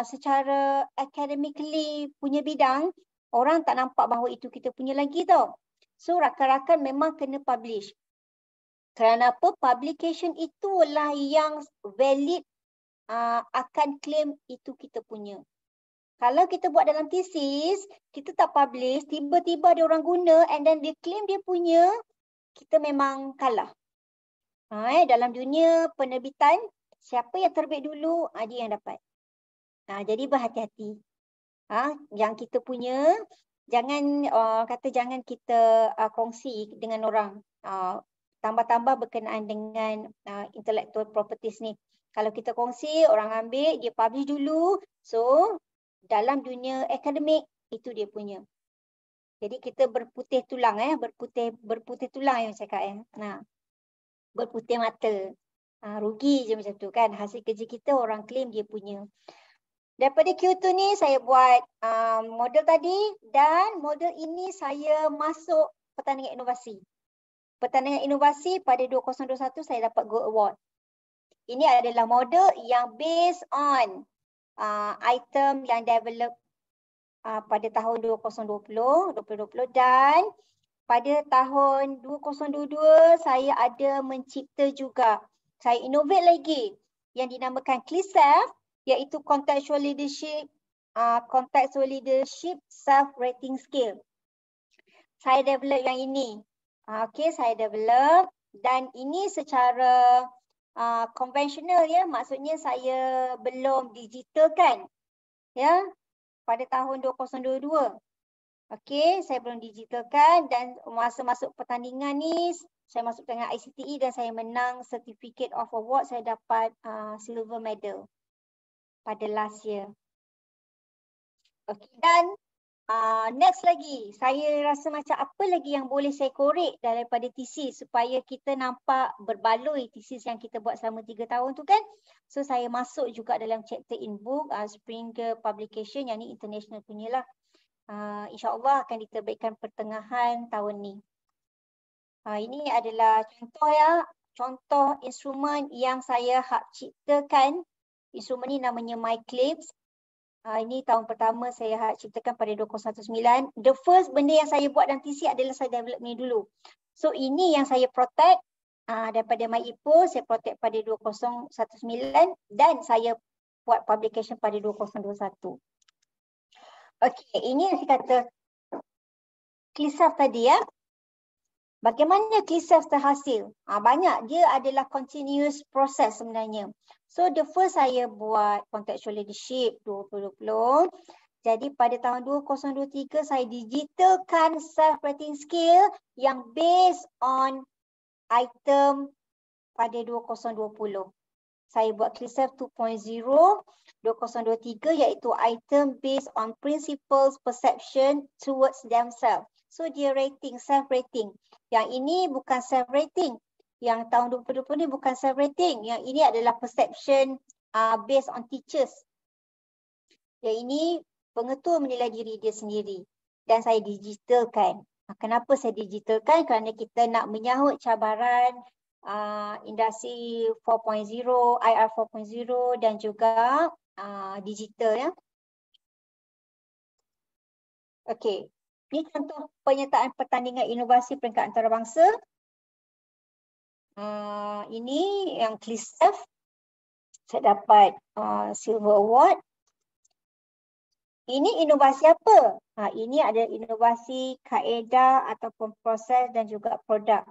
secara academically punya bidang, orang tak nampak bahawa itu kita punya lagi tau. So rakan-rakan memang kena publish. Kerana apa? Publication itulah yang valid akan claim itu kita punya. Kalau kita buat dalam tesis, kita tak publish, tiba-tiba ada orang guna and then dia claim dia punya, kita memang kalah. Dalam dunia penerbitan, siapa yang terbit dulu, dia yang dapat. Jadi berhati-hati. Yang kita punya, jangan jangan kita kongsi dengan orang. Tambah-tambah berkenaan dengan intellectual properties ni. Kalau kita kongsi, orang ambil, dia publish dulu. So, dalam dunia akademik, itu dia punya. Jadi kita berputih tulang, berputih tulang yang cakap. Berputih mata. Rugi je macam tu kan. Hasil kerja kita orang claim dia punya. Daripada Q2 ni saya buat model tadi dan model ini saya masuk pertandingan inovasi. pertandingan inovasi pada 2021 saya dapat Gold Award. Ini adalah model yang based on item yang develop pada tahun 2020 dan pada tahun 2022 saya ada mencipta juga. Saya innovate lagi yang dinamakan CLISEF, iaitu Contextual Leadership Self-Rating Skill. Saya develop yang ini. Saya develop dan ini secara konvensional ya, maksudnya saya belum digitalkan ya pada tahun 2022. Saya belum digitalkan dan masa masuk pertandingan ni saya masuk dengan ICTE dan saya menang Certificate of Award, saya dapat silver medal pada last year. Dan next lagi, saya rasa macam apa lagi yang boleh saya korek daripada thesis supaya kita nampak berbaloi thesis yang kita buat selama 3 tahun tu kan. So saya masuk juga dalam chapter in book, Springer Publication yang ni international punya lah. InsyaAllah akan diterbitkan pertengahan tahun ni. Ini adalah contoh instrumen yang saya ciptakan. Instrumen ni namanya MyClips. Ini tahun pertama saya ciptakan pada 2019. The first benda yang saya buat dalam TC adalah saya develop ni dulu. So ini yang saya protect daripada MyIPO, saya protect pada 2019 dan saya buat publication pada 2021. Ini yang saya kata CLISEF tadi ya. Bagaimana CLISEF terhasil? Banyak, dia adalah continuous process sebenarnya. So the first saya buat contextual leadership 2020. Jadi pada tahun 2023 saya digitalkan self-rating skill yang based on item pada 2020. Saya buat CLISEF 2.0 2023 iaitu item based on principles perception towards themselves. So dia rating, self-rating. Yang ini bukan self-rating. Yang tahun 2020 ni bukan self-rating. Yang ini adalah perception based on teachers. Yang ini pengetua menilai diri dia sendiri. Dan saya digitalkan. Kenapa saya digitalkan? Kerana kita nak menyahut cabaran industri 4.0, IR 4.0 dan juga digital ya. Ini contoh penyertaan pertandingan inovasi peringkat antarabangsa. Ini yang CLISEF. Saya dapat silver award. Ini inovasi apa? Ini ada inovasi kaedah ataupun proses dan juga produk.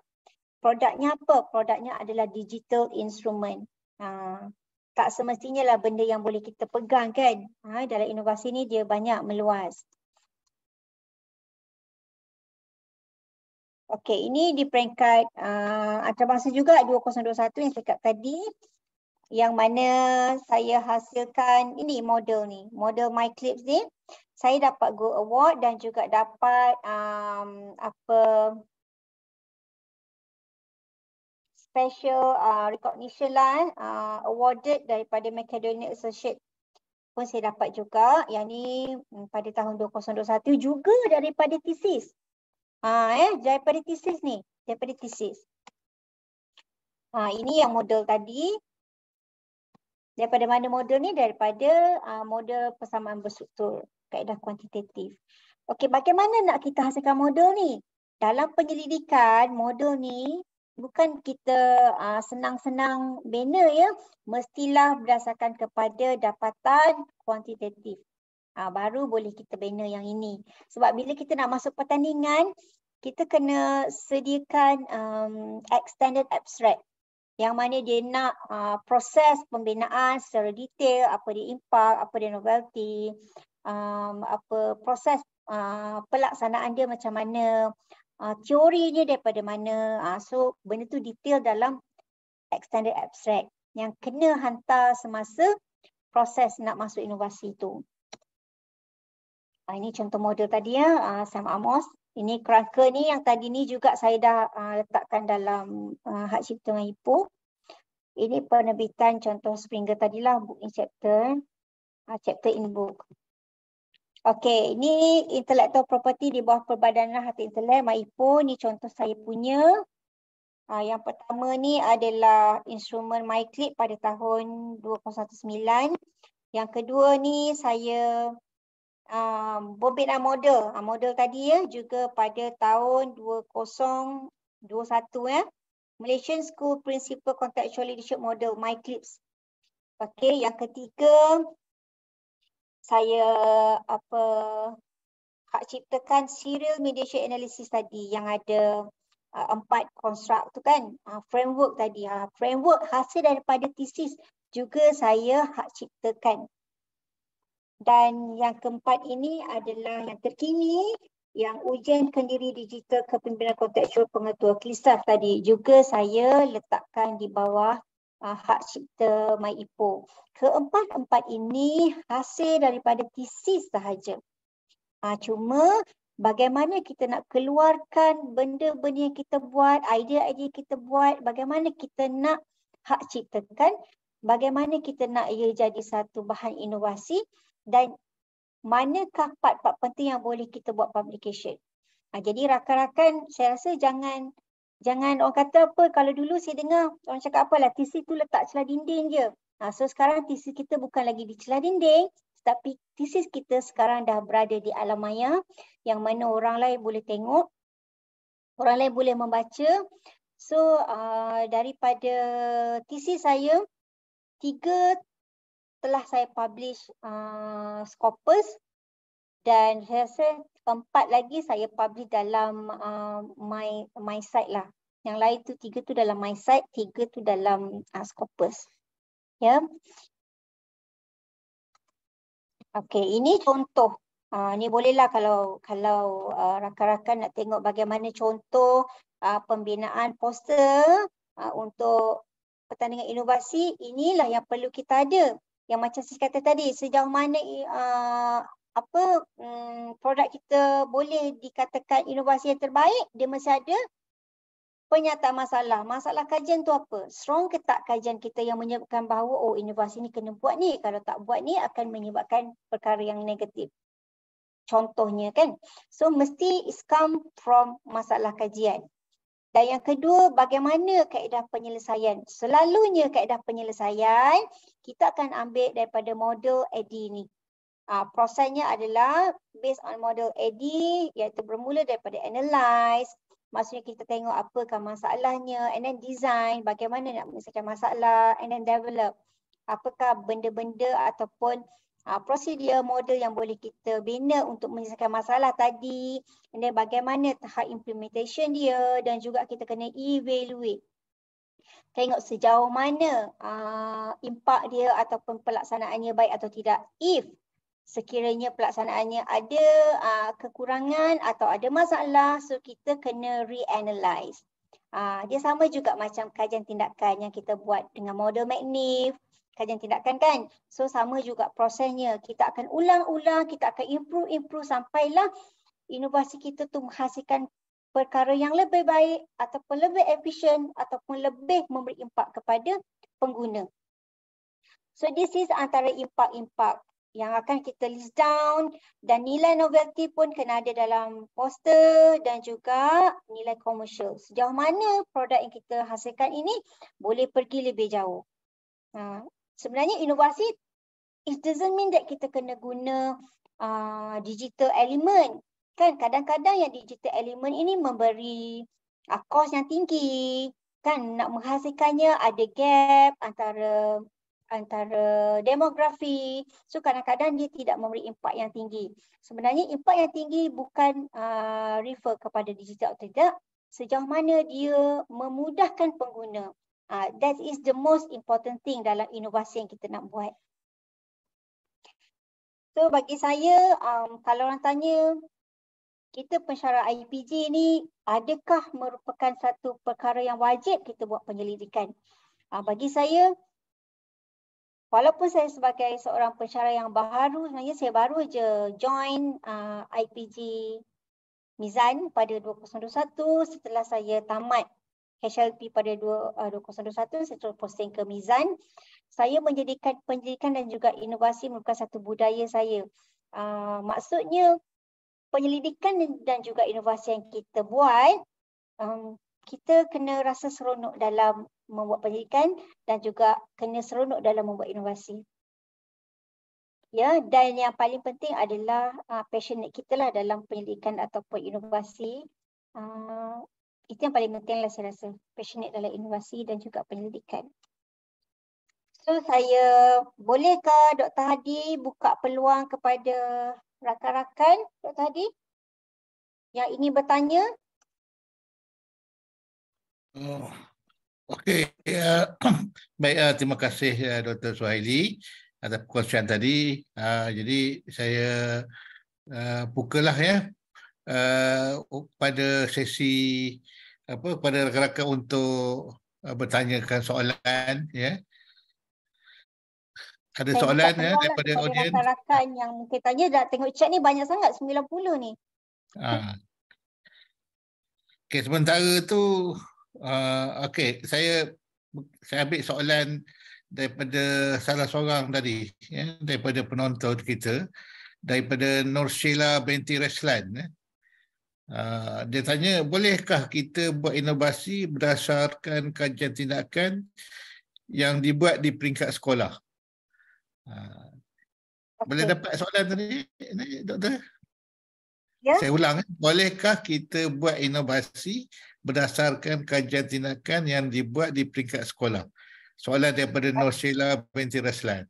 Produknya apa? Produknya adalah digital instrument. Tak semestinya lah benda yang boleh kita pegang kan. Dalam inovasi ni dia banyak meluas. Ini di peringkat antarabangsa juga 2021 yang cakap tadi. Yang mana saya hasilkan ini model ni. Model MyClips ni. Saya dapat Gold Award dan juga dapat special recognition lah. Awarded daripada Macedonian Associate pun saya dapat juga. Yang ni pada tahun 2021 juga daripada thesis. Daripada thesis ni. Daripada thesis. Ini yang model tadi. Daripada mana model ni? Daripada model persamaan berstruktur. Kaedah kuantitatif. Bagaimana nak kita hasilkan model ni? Dalam penyelidikan, model ni bukan kita senang-senang bina ya. Mestilah berdasarkan kepada dapatan kuantitatif. Baru boleh kita bina yang ini. Sebab bila kita nak masuk pertandingan, kita kena sediakan extended abstract. Yang mana dia nak proses pembinaan secara detail, apa dia impact, apa dia novelty, apa proses pelaksanaan dia macam mana, teorinya daripada mana. So benda tu detail dalam extended abstract yang kena hantar semasa proses nak masuk inovasi tu. Ini contoh model tadi ya, Sam Amos. Ini kerangka ni yang tadi ni juga saya dah letakkan dalam hak cipta MyIPO. Ini penerbitan contoh Springer tadilah, book in chapter, chapter in book. Ini intellectual property di bawah Perbadanan Harta Intelek MyIPO. Ni contoh saya punya. Yang pertama ni adalah instrumen MyClip pada tahun 2019. Yang kedua ni saya pembinaan model. Model tadi ya juga pada tahun 2021 ya. Malaysian School Principal Contextual Leadership Model MyClips. Okey, yang ketiga saya hak ciptakan serial mediation analysis tadi yang ada 4 konstruk tu kan, framework tadi. Framework hasil daripada tesis juga saya hak ciptakan. Dan yang keempat ini adalah yang terkini, yang ujian kendiri digital kepimpinan kontekstual pengetua KLISAF tadi juga saya letakkan di bawah hak cipta MyIPO. Keempat-empat ini hasil daripada tesis sahaja. Cuma bagaimana kita nak keluarkan benda-benda yang kita buat, idea-idea kita buat, bagaimana kita nak hak ciptakan, bagaimana kita nak ia jadi satu bahan inovasi dan manakah part-part penting yang boleh kita buat publication. Jadi rakan-rakan saya rasa jangan orang kata apa, kalau dulu saya dengar orang cakap apalah tesis tu letak celah dinding je. So sekarang tesis kita bukan lagi di celah dinding, tapi tesis kita sekarang dah berada di alam maya yang mana orang lain boleh tengok, orang lain boleh membaca. So daripada tesis saya, 3 telah saya publish Scopus dan saya rasa 4 lagi saya publish dalam my site lah. Yang lain tu 3 tu dalam my site, 3 tu dalam Scopus. Ya. Okey, ini contoh. Ni bolehlah kalau rakan-rakan nak tengok bagaimana contoh pembinaan poster untuk pertandingan inovasi. Inilah yang perlu kita ada. Yang macam saya kata tadi, sejauh mana produk kita boleh dikatakan inovasi yang terbaik, dia mesti ada penyataan masalah. Masalah kajian tu apa? Strong ke tak kajian kita yang menyebabkan bahawa inovasi ni kena buat ni. Kalau tak buat ni akan menyebabkan perkara yang negatif. Contohnya kan. So mesti it's come from masalah kajian. Dan yang kedua, bagaimana kaedah penyelesaian? Selalunya kaedah penyelesaian kita akan ambil daripada model ADDIE ni. Prosesnya adalah based on model ADDIE, iaitu bermula daripada analyze. Maksudnya kita tengok apakah masalahnya, and then design, bagaimana nak menyelesaikan masalah, and then develop. Apakah benda-benda ataupun prosedur model yang boleh kita bina untuk menyelesaikan masalah tadi, and then bagaimana tahap implementation dia, dan juga kita kena evaluate. Tengok sejauh mana impak dia ataupun pelaksanaannya baik atau tidak. If sekiranya pelaksanaannya ada kekurangan atau ada masalah, so kita kena reanalyze. Dia sama juga macam kajian tindakan yang kita buat dengan model McNiff, kajian tindakan kan. So sama juga prosesnya. Kita akan ulang-ulang, kita akan improve sampailah inovasi kita tu menghasilkan perkara yang lebih baik ataupun lebih efisien ataupun lebih memberi impak kepada pengguna. So this is antara impak-impak yang akan kita list down, dan nilai novelty pun kena ada dalam poster dan juga nilai komersial. Sejauh mana produk yang kita hasilkan ini boleh pergi lebih jauh. Sebenarnya inovasi, it doesn't mean that kita kena guna digital element. Kan kadang-kadang yang digital element ini memberi kos yang tinggi. Kan nak menghasilkannya ada gap antara demografi. So kadang-kadang dia tidak memberi impak yang tinggi. Sebenarnya impak yang tinggi bukan refer kepada digital atau tidak, sejauh mana dia memudahkan pengguna. That is the most important thing dalam inovasi yang kita nak buat. So bagi saya, kalau orang tanya, kita pensyarah IPG ni adakah merupakan satu perkara yang wajib kita buat penyelidikan? Bagi saya, walaupun saya sebagai seorang pensyarah yang baru, sebenarnya saya baru je join IPG Mizan pada 2021. Setelah saya tamat HLP pada 2021, saya terus posting ke Mizan. Saya menjadikan pendidikan dan juga inovasi merupakan satu budaya saya. Maksudnya penyelidikan dan juga inovasi yang kita buat, kita kena rasa seronok dalam membuat pendidikan dan juga kena seronok dalam membuat inovasi. Ya, dan yang paling penting adalah passionate kita lah dalam pendidikan ataupun inovasi. Itu yang paling penting lah saya rasa, passionate dalam inovasi dan juga pendidikan. So bolehkah Dr. Hadi buka peluang kepada rakan-rakan Dr. Hadi yang ingin bertanya? Oh, okey. Baik, terima kasih Dr. Suhaili atas perkongsian tadi. Jadi saya bukalah ya pada sesi pada rakan-rakan untuk bertanyakan soalan ya. Ada Saya soalan buka ya peluang daripada kepada audiens? rakan-rakan yang mungkin tanya. Dah tengok chat ni banyak sangat, 90 ni. Okey, sementara tu okey, saya ambil soalan daripada salah seorang tadi ya, daripada penonton kita, daripada Nur Sheila binti Reslan. Dia tanya, bolehkah kita buat inovasi berdasarkan kajian tindakan yang dibuat di peringkat sekolah? Boleh dapat soalan tadi, Doktor? Ya. Saya ulang, bolehkah kita buat inovasi berdasarkan kajian tindakan yang dibuat di peringkat sekolah? Soalan daripada Nur Sheila binti Reslan.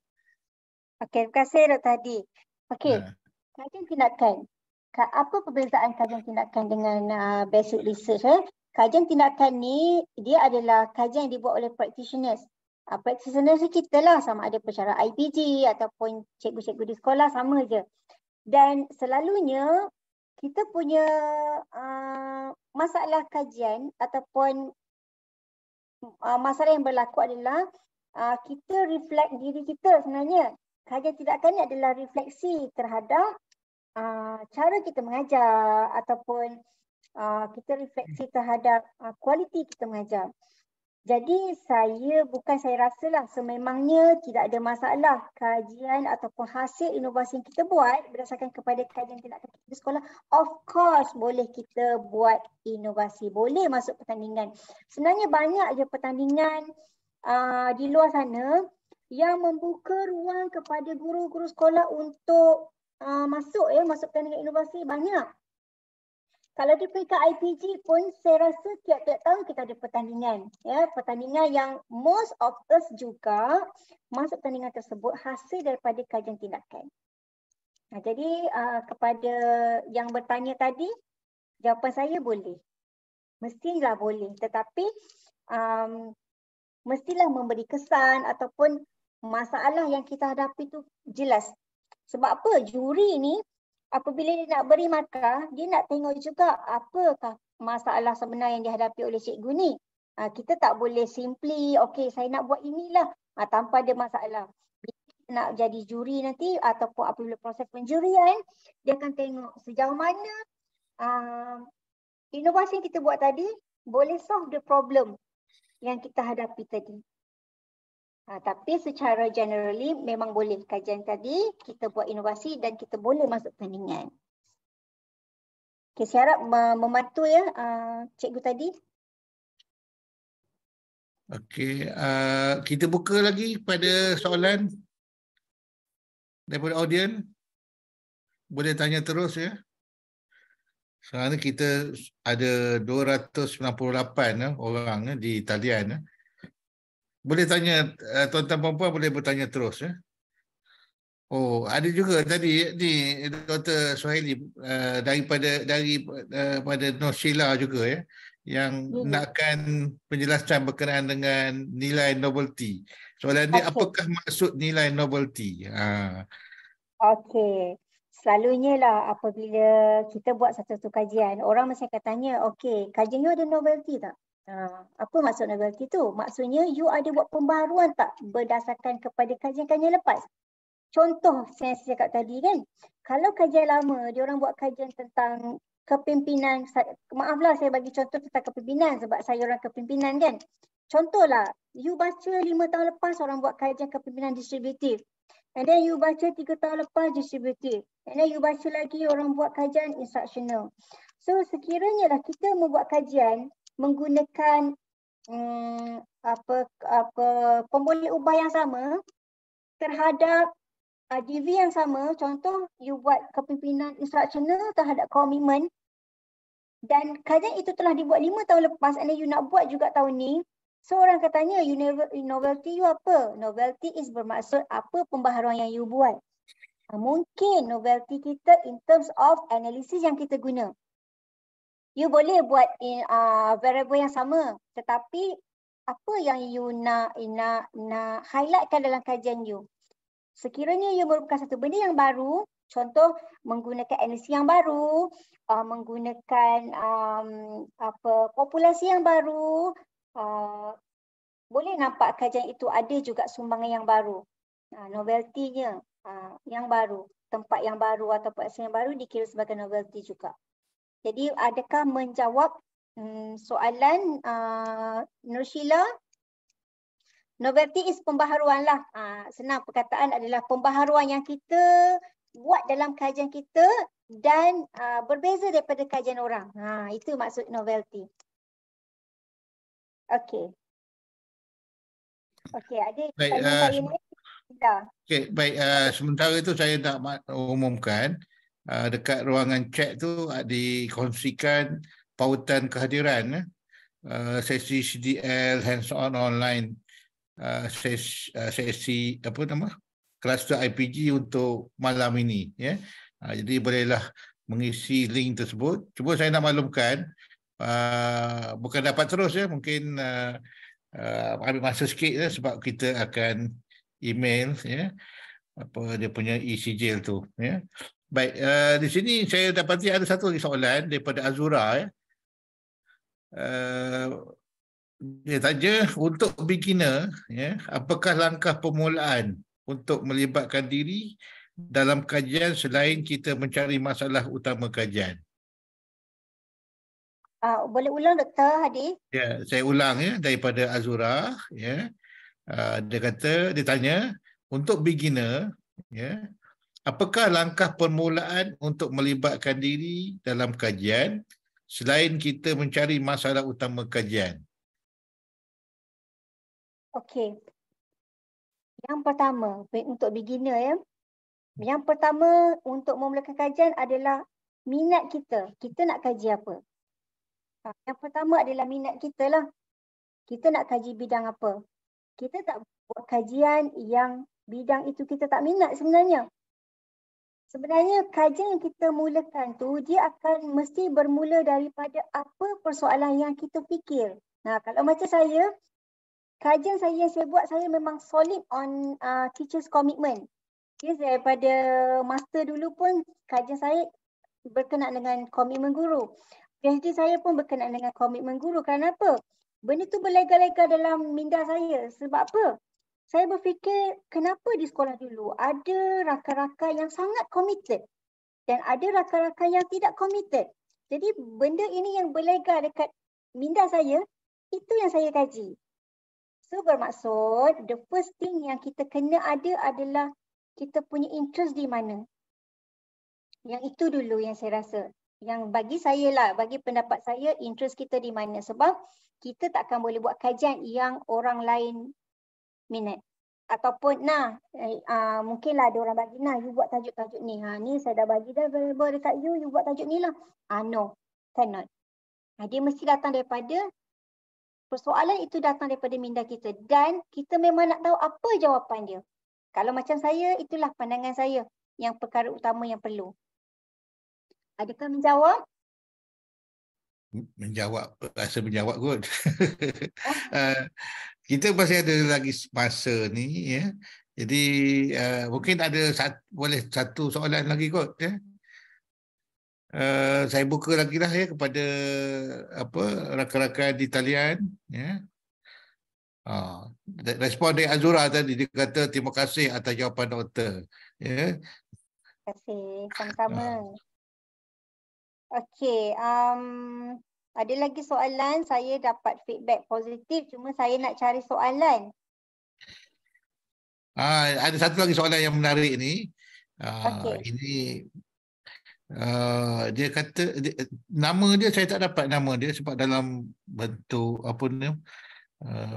Okey, terima kasih Dr. Hadi. Okey, kajian tindakan. Apa perbezaan kajian tindakan dengan basic research? Kajian tindakan ni, dia adalah kajian yang dibuat oleh practitioners. Practitioners kita lah, sama ada pensyarah IPG ataupun cikgu-cikgu di sekolah, sama je. Dan selalunya, kita punya masalah kajian ataupun masalah yang berlaku adalah kita reflect diri kita sebenarnya. Kajian tindakan ni adalah refleksi terhadap cara kita mengajar ataupun kita refleksi terhadap kualiti kita mengajar. Jadi saya rasalah sememangnya tidak ada masalah kajian ataupun hasil inovasi yang kita buat berdasarkan kepada kajian tindakan kita di sekolah. Of course boleh kita buat inovasi, boleh masuk pertandingan. Sebenarnya banyak je pertandingan di luar sana yang membuka ruang kepada guru-guru sekolah untuk masuk pertandingan inovasi, banyak. Kalau di peringkat IPG pun saya rasa tiap-tiap tahun kita ada pertandingan. Ya, pertandingan yang most of us juga masuk pertandingan tersebut hasil daripada kajian tindakan. Jadi kepada yang bertanya tadi, jawapan saya boleh. Mestilah boleh. Tetapi mestilah memberi kesan ataupun masalah yang kita hadapi tu jelas. Sebab apa? Juri ni apabila dia nak beri markah, dia nak tengok juga apakah masalah sebenar yang dihadapi oleh cikgu ni. Kita tak boleh simply, okey saya nak buat inilah tanpa ada masalah. Bila kita nak jadi juri nanti ataupun apabila proses penjurian, dia akan tengok sejauh mana inovasi yang kita buat tadi boleh solve the problem yang kita hadapi tadi. Tapi secara generally memang boleh kajian tadi kita buat inovasi dan kita boleh masuk pertandingan. Okay, saya harap membantu ya cikgu tadi. Okey, kita buka lagi pada soalan daripada audien. Boleh tanya terus ya. Sekarang ni kita ada 298 orang di talian. Boleh tanya, tuan-tuan perempuan boleh bertanya terus ya. Oh, ada juga tadi ni Dr. Suhaili daripada Nur Sheila juga ya, yang nakkan penjelasan berkenaan dengan nilai novelty. Soalan ni, apakah maksud nilai novelty? Okey. Selalunya lah apabila kita buat satu kajian, orang mesti akan tanya, okey, kajian you ada novelty tak? Apa maksud novelty tu? Maksudnya you ada buat pembaharuan tak berdasarkan kepada kajian-kajian lepas? Contoh saya cakap tadi kan, kalau kajian lama, dia orang buat kajian tentang kepimpinan, maaflah saya bagi contoh tentang kepimpinan sebab saya orang kepimpinan kan. Contohlah, you baca 5 tahun lepas orang buat kajian kepimpinan distributif. And then you baca 3 tahun lepas distributif. And then you baca lagi orang buat kajian instructional. So sekiranya lah kita membuat kajian menggunakan pemboleh ubah yang sama terhadap DV yang sama. Contoh, you buat kepimpinan instructional terhadap komitmen dan kajian itu telah dibuat 5 tahun lepas and you nak buat juga tahun ni. So orang akan tanya, novelty you apa? Novelty is bermaksud apa pembaharuan yang you buat. Mungkin novelty kita in terms of analysis yang kita guna. You boleh buat variable yang sama, tetapi apa yang you nak highlightkan dalam kajian you. Sekiranya ia merupakan satu benda yang baru, contoh menggunakan energi yang baru, menggunakan populasi yang baru, boleh nampak kajian itu ada juga sumbangan yang baru. Novelty-nya yang baru, tempat yang baru atau asal yang baru dikira sebagai novelty juga. Jadi adakah menjawab soalan Nur Sheila? Novelty is pembaharuan lah. Senang perkataan adalah pembaharuan yang kita buat dalam kajian kita dan berbeza daripada kajian orang. Itu maksud novelty. Okey. Okey, ada tanya saya ni. Okey, baik. Sementara itu saya nak umumkan dekat ruangan chat tu dikongsikan pautan kehadiran sesi CDL hands-on online. Sesi kluster IPG untuk malam ini, ya. Jadi bolehlah mengisi link tersebut. Cuma saya nak maklumkan bukan dapat terus, ya, mungkin ambil masa sikit, ya, sebab kita akan email, ya, apa dia punya e-sijil tu, ya. Baik, di sini saya dapati ada satu lagi soalan daripada Azura, ya. Dia tanya, untuk beginner, ya, apakah langkah permulaan untuk melibatkan diri dalam kajian selain kita mencari masalah utama kajian? Boleh ulang Dr. Hadi? Ya, saya ulang, ya, daripada Azura, ya. Dia tanya, untuk beginner, ya, apakah langkah permulaan untuk melibatkan diri dalam kajian selain kita mencari masalah utama kajian? Okey. Yang pertama, untuk beginner, ya. Yang pertama untuk memulakan kajian adalah minat kita. Kita nak kaji apa? Yang pertama adalah minat kita lah. Kita nak kaji bidang apa? Kita tak buat kajian yang bidang itu kita tak minat sebenarnya. Sebenarnya kajian yang kita mulakan tu, dia akan mesti bermula daripada apa persoalan yang kita fikir. Kalau macam saya, kajian saya yang saya buat, saya memang solid on teacher's commitment. Okay, daripada master dulu pun kajian saya berkenaan dengan komitmen guru. PhD saya pun berkenaan dengan komitmen guru. Kenapa? Benda tu berlega-lega dalam minda saya. Sebab apa? Saya berfikir kenapa di sekolah dulu ada rakan-rakan yang sangat committed dan ada rakan-rakan yang tidak committed. Jadi benda ini yang berlega dekat minda saya, itu yang saya kaji. So bermaksud, the first thing yang kita kena ada adalah kita punya interest di mana. Yang itu dulu yang saya rasa. Yang bagi saya lah, bagi pendapat saya, interest kita di mana. Sebab kita takkan boleh buat kajian yang orang lain minat. Ataupun mungkinlah ada orang bagi, you buat tajuk-tajuk ni. Ni saya dah bagi dah variable dekat you buat tajuk ni lah. No, cannot. Dia mesti datang daripada persoalan itu datang daripada minda kita dan kita memang nak tahu apa jawapan dia. Kalau macam saya, itulah pandangan saya yang perkara utama yang perlu. Adakah menjawab? Rasa menjawab kot. Kita masih ada lagi masa ni, ya. Jadi mungkin ada boleh satu soalan lagi kot, ya. Saya buka lagi lah, ya, kepada rakan-rakan di talian, ya. Respon dari Azura tadi, dia kata terima kasih atas jawapan doktor, ya. Terima kasih, sama-sama. Okey, ada lagi soalan. Saya dapat feedback positif, cuma saya nak cari soalan. Ada satu lagi soalan yang menarik ni. Okay. Ini Dia kata nama dia saya tak dapat nama dia sebab dalam bentuk apa ni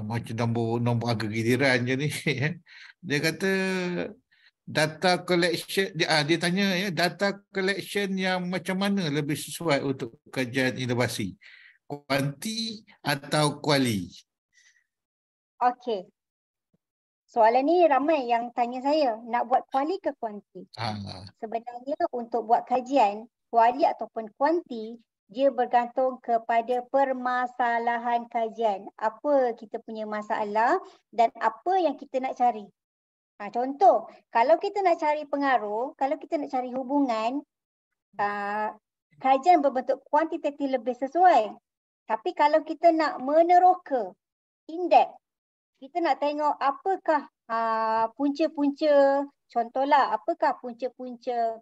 macam nombor angka giliran je ni. Dia kata data collection dia tanya data collection yang macam mana lebih sesuai untuk kajian inovasi, kuanti atau kuali? Okey. Soalan ni ramai yang tanya saya, nak buat kuali ke kuanti? Sebenarnya untuk buat kajian, kuali ataupun kuanti, dia bergantung kepada permasalahan kajian. Apa kita punya masalah dan apa yang kita nak cari. Contoh, kalau kita nak cari pengaruh, kalau kita nak cari hubungan, kajian berbentuk kuantitatif lebih sesuai. Tapi kalau kita nak meneroka, in-depth, kita nak tengok apakah punca-punca, contohlah, apakah punca-punca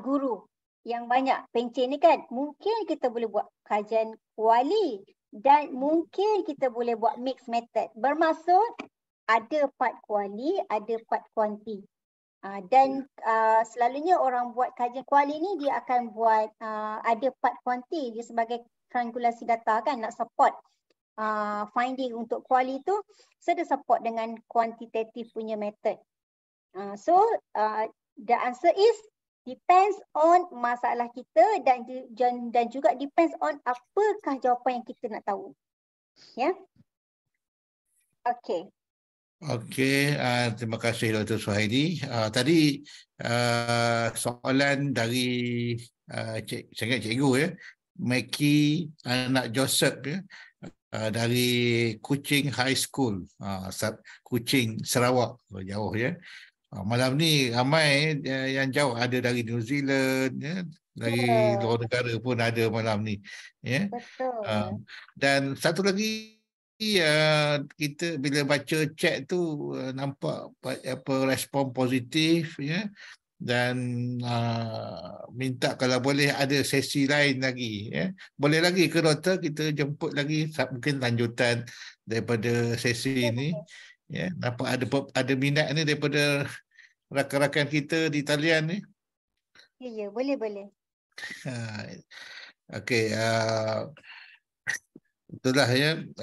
guru yang banyak pencen ni kan. Mungkin kita boleh buat kajian kuali dan mungkin kita boleh buat mixed method. Bermaksud ada part kuali, ada part kuanti. Dan selalunya orang buat kajian kuali ni dia akan buat ada part kuanti dia sebagai triangulasi data kan, nak support finding untuk kuali tu, dia support dengan kuantitatif punya method. So the answer is depends on masalah kita dan juga depends on apakah jawapan yang kita nak tahu. Ya. Okey. Okey, terima kasih Dr. Suhaili. Tadi soalan dari saya ingat cikgu Maki anak Joseph dari Kuching High School, Kuching, Sarawak, jauh malam ni ramai yang jauh, ada dari New Zealand dari luar negara pun ada malam ni Betul. Dan satu lagi kita bila baca chat tu nampak respon positif dan minta kalau boleh ada sesi lain lagi boleh lagi ke doktor kita jemput lagi mungkin lanjutan daripada sesi ini nampak ada minat ni daripada rakan-rakan kita di talian ni. Ya boleh. Okey, itulah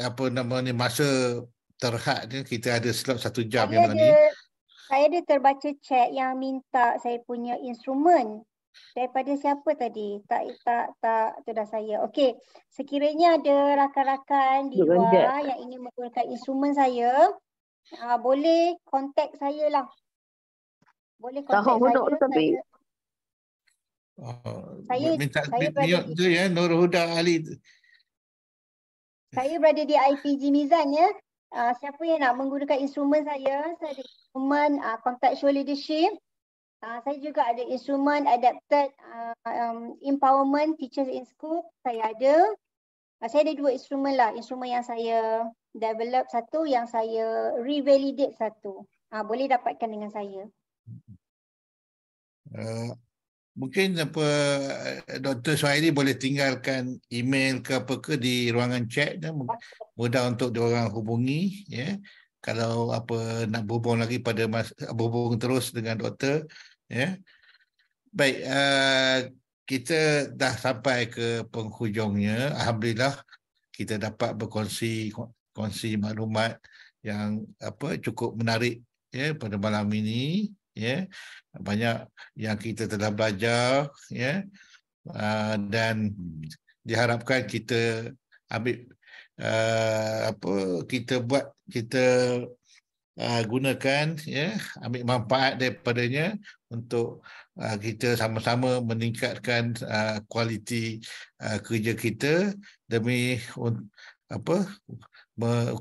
apa nama ni, masa terhad ni kita ada slot 1 jam yang ni. Saya ada terbaca chat yang minta saya punya instrumen. Daripada siapa tadi? Tak tu dah saya. Okey, sekiranya ada rakan-rakan di luar yang ingin menggunakan instrumen saya, boleh kontak saya lah. Boleh kontak saya. Saya minta berada tu Nurul Huda Ali. Saya berada di IPG Mizan siapa yang nak menggunakan instrumen saya ada instrumen contextual leadership. Saya juga ada instrumen adapted empowerment teachers in school. Saya ada 2 instrumen lah. Instrumen yang saya develop satu, yang saya revalidate satu. Boleh dapatkan dengan saya. Mungkin Dr. Suhaili boleh tinggalkan email ke apa ke di ruangan chat mudah untuk diorang hubungi kalau apa nak berhubung lagi berhubung terus dengan doktor Baik, kita dah sampai ke penghujungnya. Alhamdulillah kita dapat berkongsi maklumat yang cukup menarik pada malam ini banyak yang kita telah belajar dan diharapkan kita ambil kita gunakan ambil manfaat daripadanya untuk kita sama-sama meningkatkan kualiti kerja kita demi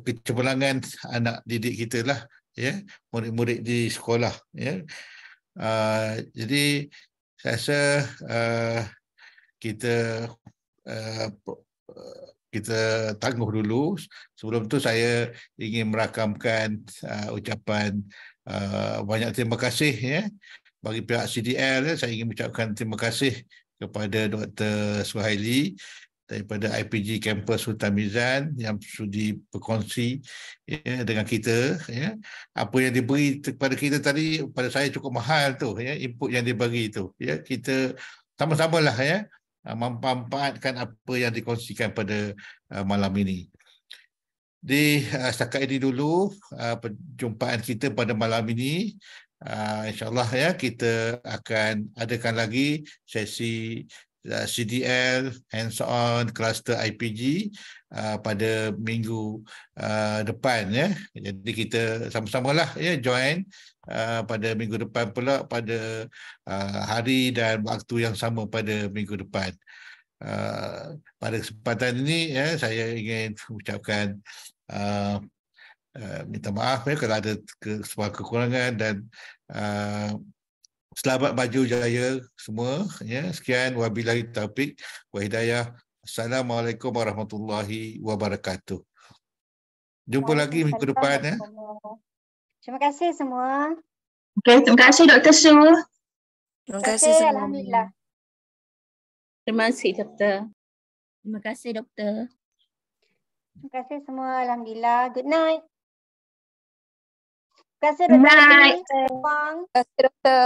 kecemerlangan anak didik kita lah murid-murid di sekolah jadi saya rasa kita tangguh dulu. Sebelum tu saya ingin merakamkan ucapan banyak terima kasih bagi pihak CDL. Saya ingin mengucapkan terima kasih kepada Dr. Suhaili daripada IPG Kampus Sultan Mizan yang sudi berkongsi dengan kita. Apa yang diberi kepada kita tadi pada saya cukup mahal tu, input yang dibagi tu. Kita sama-samalah memanfaatkan apa yang dikongsikan pada malam ini. Setakat ini dulu perjumpaan kita pada malam ini. InsyaAllah kita akan adakan lagi sesi CDL hands-on cluster IPG pada minggu depan. Jadi kita sama-samalah join pada minggu depan pula pada hari dan waktu yang sama pada minggu depan. Pada kesempatan ini saya ingin ucapkan minta maaf kalau ada sebuah kekurangan dan selamat maju jaya semua. Sekian, wabillahi taufik wa hidayah. Assalamualaikum warahmatullahi wabarakatuh. Jumpa lagi minggu depan. Terima kasih semua. Okay, terima kasih Dr. Su. Terima kasih semua. Alhamdulillah. Terima kasih Doktor. Terima kasih doktor. Terima kasih semua. Alhamdulillah. Good night. Terima kasih Good night. Dr. Wang. Terima kasih doktor.